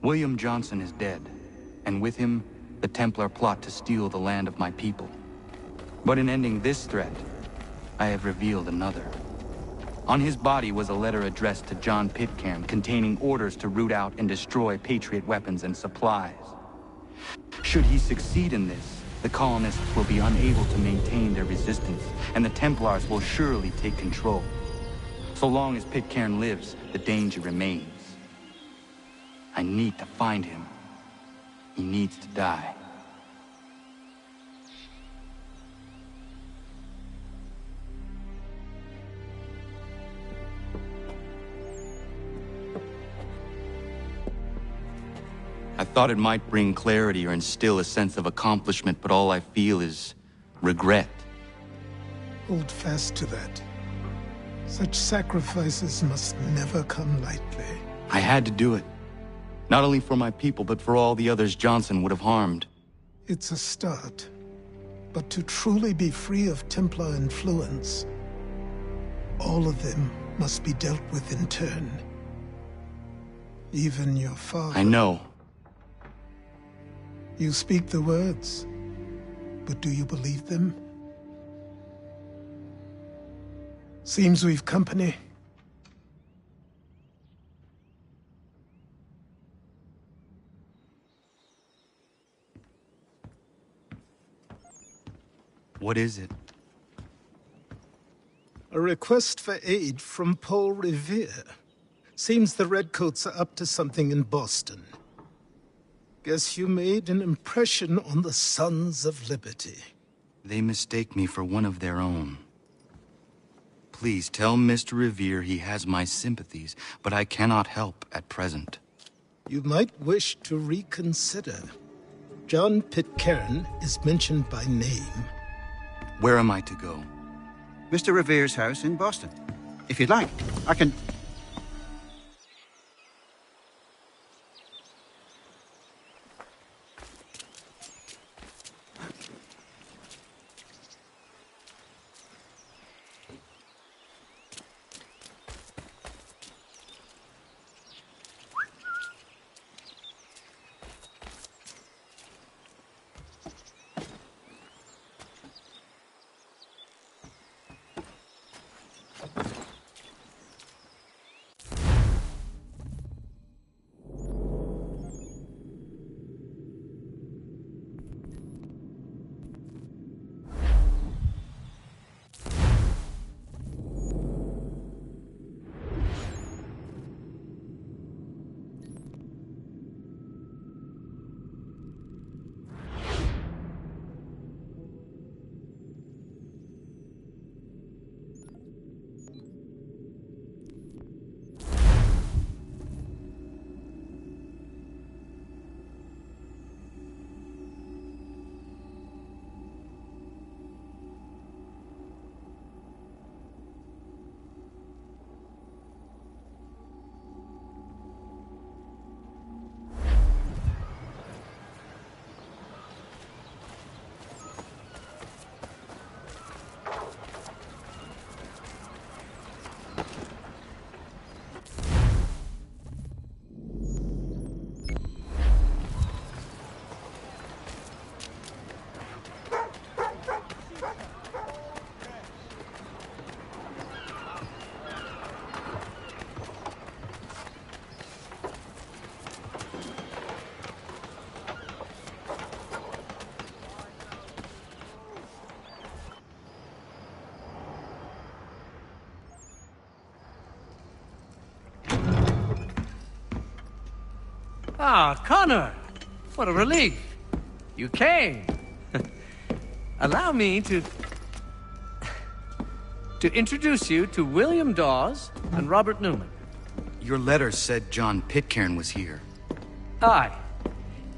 S4: William Johnson is dead, and with him, the Templar plot to steal the land of my people. But in ending this threat, I have revealed another. On his body was a letter addressed to John Pitcairn containing orders to root out and destroy Patriot weapons and supplies. Should he succeed in this, the colonists will be unable to maintain their resistance, and the Templars will surely take control. So long as Pitcairn lives, the danger remains. I need to find him. He needs to die. I thought it might bring clarity or instill a sense of accomplishment, but all I feel is regret.
S3: Hold fast to that. Such sacrifices must never come lightly.
S4: I had to do it. Not only for my people, but for all the others Johnson would have harmed.
S3: It's a start. But to truly be free of Templar influence, all of them must be dealt with in turn. Even your father.
S4: I know.
S3: You speak the words, but do you believe them? Seems we've company.
S4: What is it?
S3: A request for aid from Paul Revere. Seems the Redcoats are up to something in Boston. Guess you made an impression on the Sons of Liberty.
S4: They mistake me for one of their own. Please tell Mr. Revere he has my sympathies, but I cannot help at present.
S3: You might wish to reconsider. John Pitcairn is mentioned by name.
S4: Where am I to go?
S1: Mr. Revere's house in Boston. If you'd like, I can...
S9: Ah, Connor! What a relief. You came. Allow me to introduce you to William Dawes and Robert Newman.
S4: Your letter said John Pitcairn was here.
S9: Aye.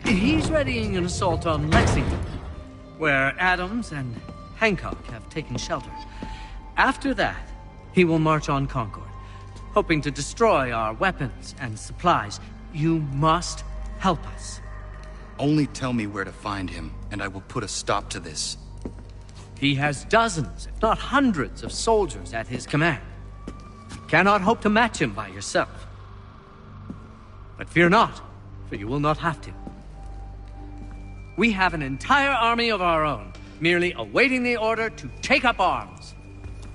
S9: He's readying an assault on Lexington, where Adams and Hancock have taken shelter. After that, he will march on Concord, hoping to destroy our weapons and supplies. You must help us.
S4: Only tell me where to find him, and I will put a stop to this.
S9: He has dozens, if not hundreds, of soldiers at his command. You cannot hope to match him by yourself. But fear not, for you will not have to. We have an entire army of our own, merely awaiting the order to take up arms.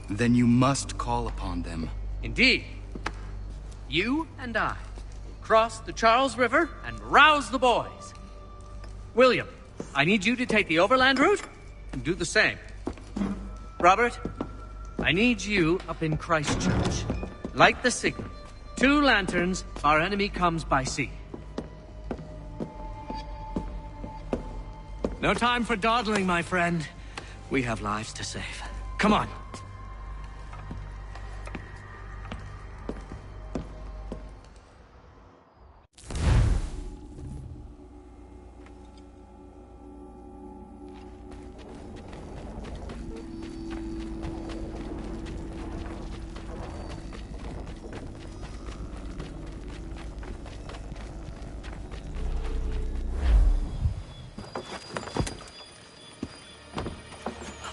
S4: Then you must call upon them.
S9: Indeed. You and I will cross the Charles River and rouse the boys. William, I need you to take the overland route and do the same. Robert, I need you up in Christchurch. Light the signal. 2 lanterns if our enemy comes by sea. No time for dawdling, my friend. We have lives to save. Come on.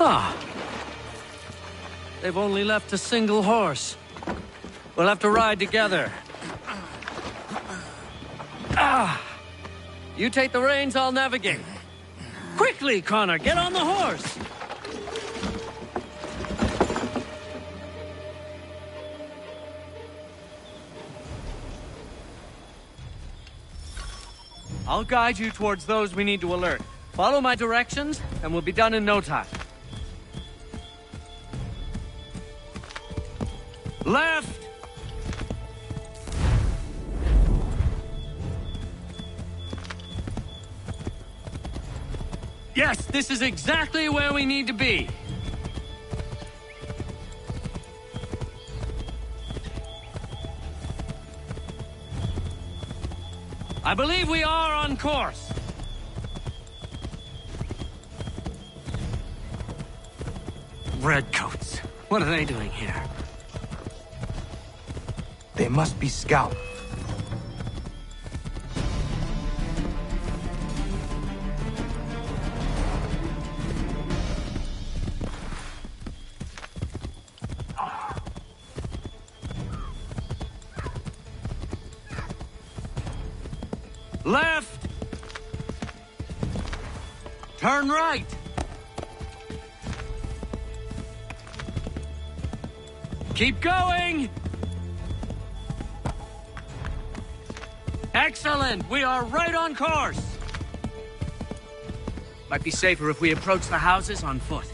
S9: Ah. They've only left a single horse. We'll have to ride together. Ah! You take the reins, I'll navigate. Quickly, Connor, get on the horse! I'll guide you towards those we need to alert. Follow my directions, and we'll be done in no time. Left! Yes, this is exactly where we need to be. I believe we are on course. Redcoats. What are they doing here?
S4: They must be scouts.
S9: Left! Turn right! Keep going! Excellent! We are right on course! Might be safer if we approach the houses on foot.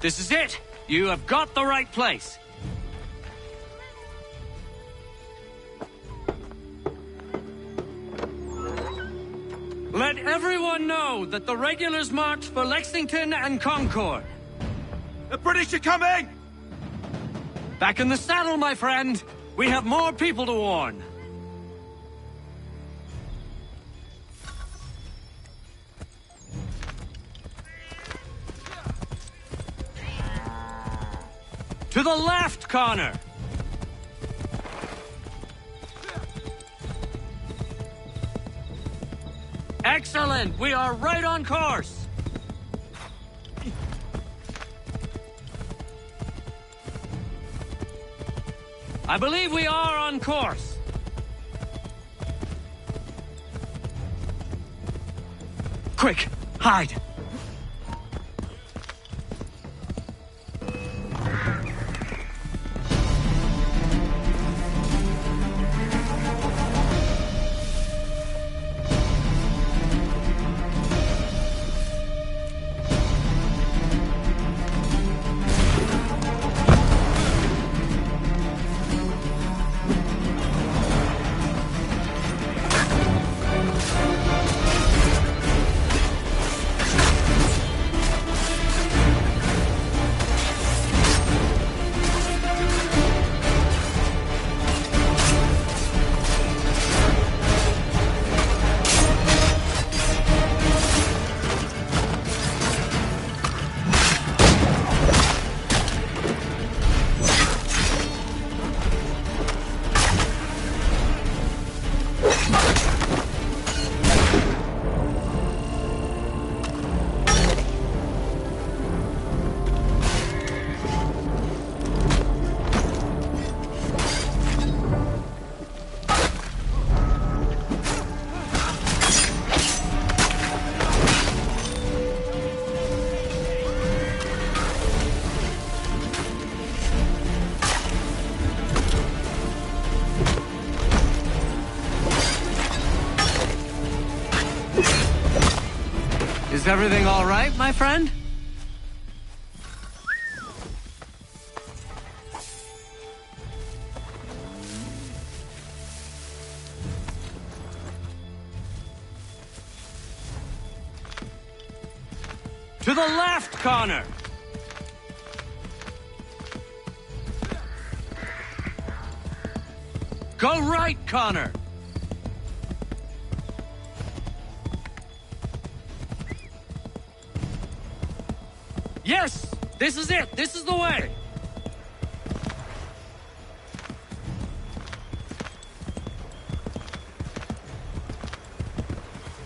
S9: This is it! You have got the right place! Let everyone know that the regulars marched for Lexington and Concord.
S13: The British are coming!
S9: Back in the saddle, my friend! We have more people to warn. To the left, Connor! Excellent! We are right on course! I believe we are on course. Quick, hide! everything all right, my friend? To the left, Connor! Go right, Connor! Yes! This is it! This is the way!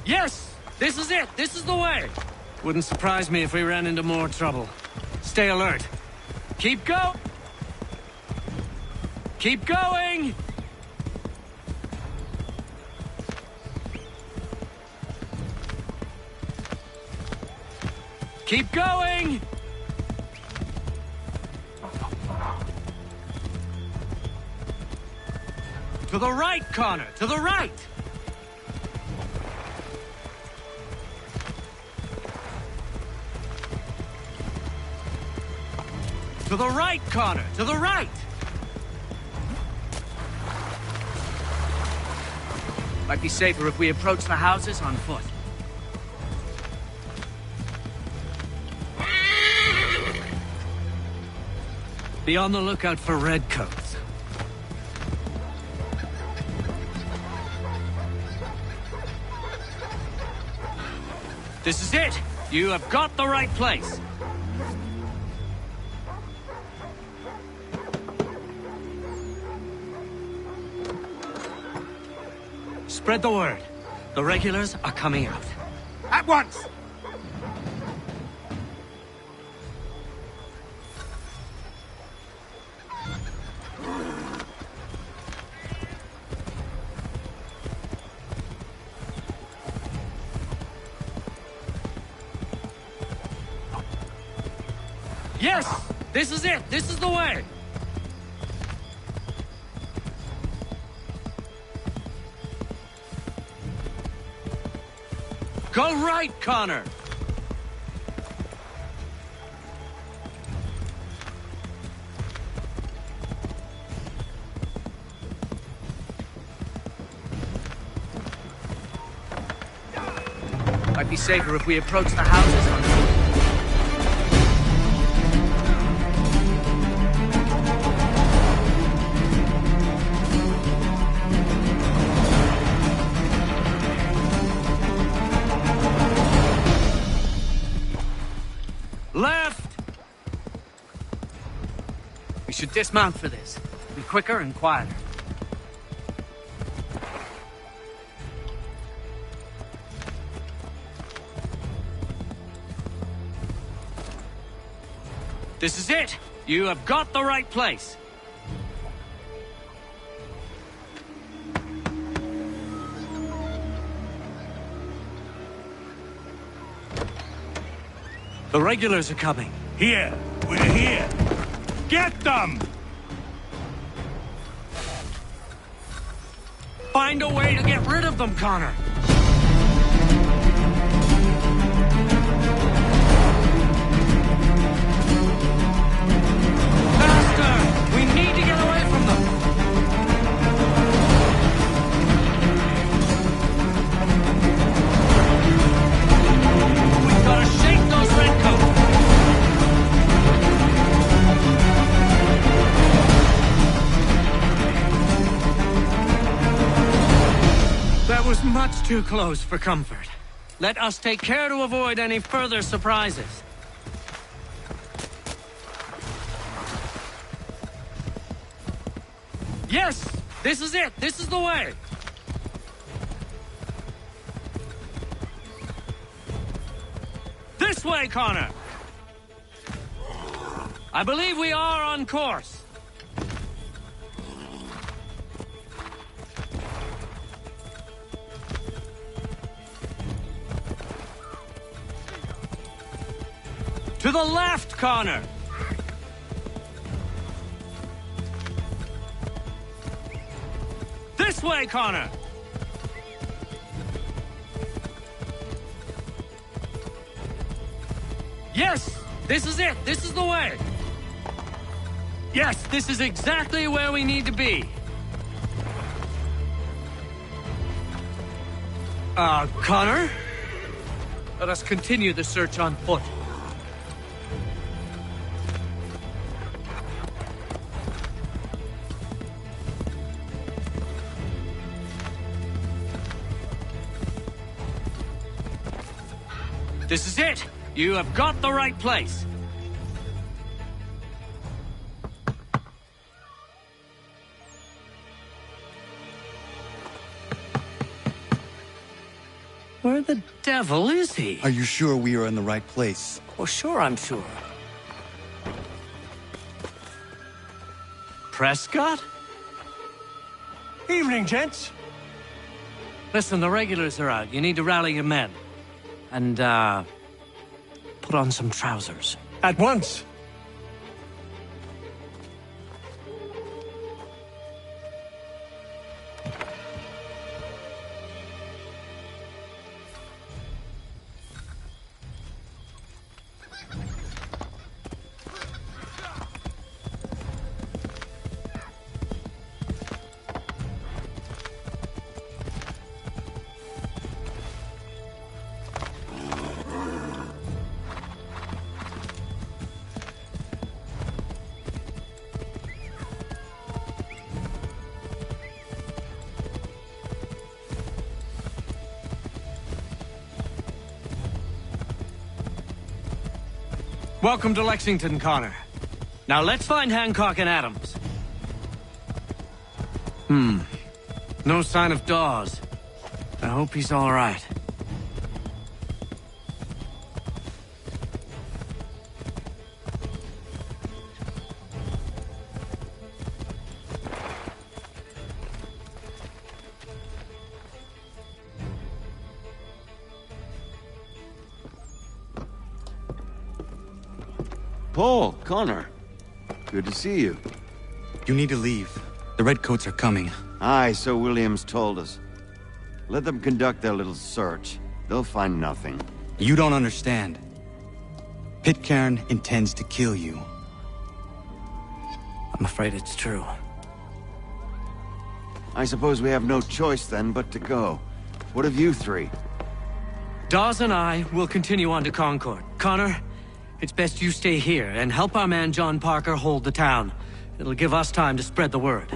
S9: Yes! This is it! This is the way! Wouldn't surprise me if we ran into more trouble. Stay alert. Keep go! Keep going! Keep going! To the right, Connor! To the right! To the right, Connor! To the right! Might be safer if we approach the houses on foot. Be on the lookout for redcoats. This is it! You have got the right place! Spread the word. The regulars are coming out.
S16: At once!
S9: Yes! This is it! This is the way! Go right, Connor! Might be safer if we approach the houses on foot. Left! We should dismount for this. Be quicker and quieter. This is it! You have got the right place! The regulars are coming.
S16: Here! We're here! Get them!
S9: Find a way to get rid of them, Connor! Faster! We need to get away from them! We've got to shake those redcoats! That was much too close for comfort. Let us take care to avoid any further surprises. Yes! This is it! This is the way! This way, Connor! I believe we are on course. To the left, Connor! This way, Connor! Yes! This is it! This is the way! Yes, this is exactly where we need to be. Connor? Let us continue the search on foot. This is it! You have got the right place. Where the devil is he?
S4: Are you sure we are in the right place?
S9: Well, sure, I'm sure. Prescott?
S10: Evening, gents.
S9: Listen, the regulars are out. You need to rally your men. And, put on some trousers.
S10: At once.
S9: Welcome to Lexington, Connor. Now let's find Hancock and Adams. No sign of Dawes. I hope he's all right.
S6: Paul, Connor. Good to see you.
S4: You need to leave. The Redcoats are coming.
S6: Aye, so Williams told us. Let them conduct their little search. They'll find nothing.
S4: You don't understand. Pitcairn intends to kill you.
S9: I'm afraid it's true.
S6: I suppose we have no choice then but to go. What of you three?
S9: Dawes and I will continue on to Concord. Connor, it's best you stay here and help our man John Parker hold the town. It'll give us time to spread the word.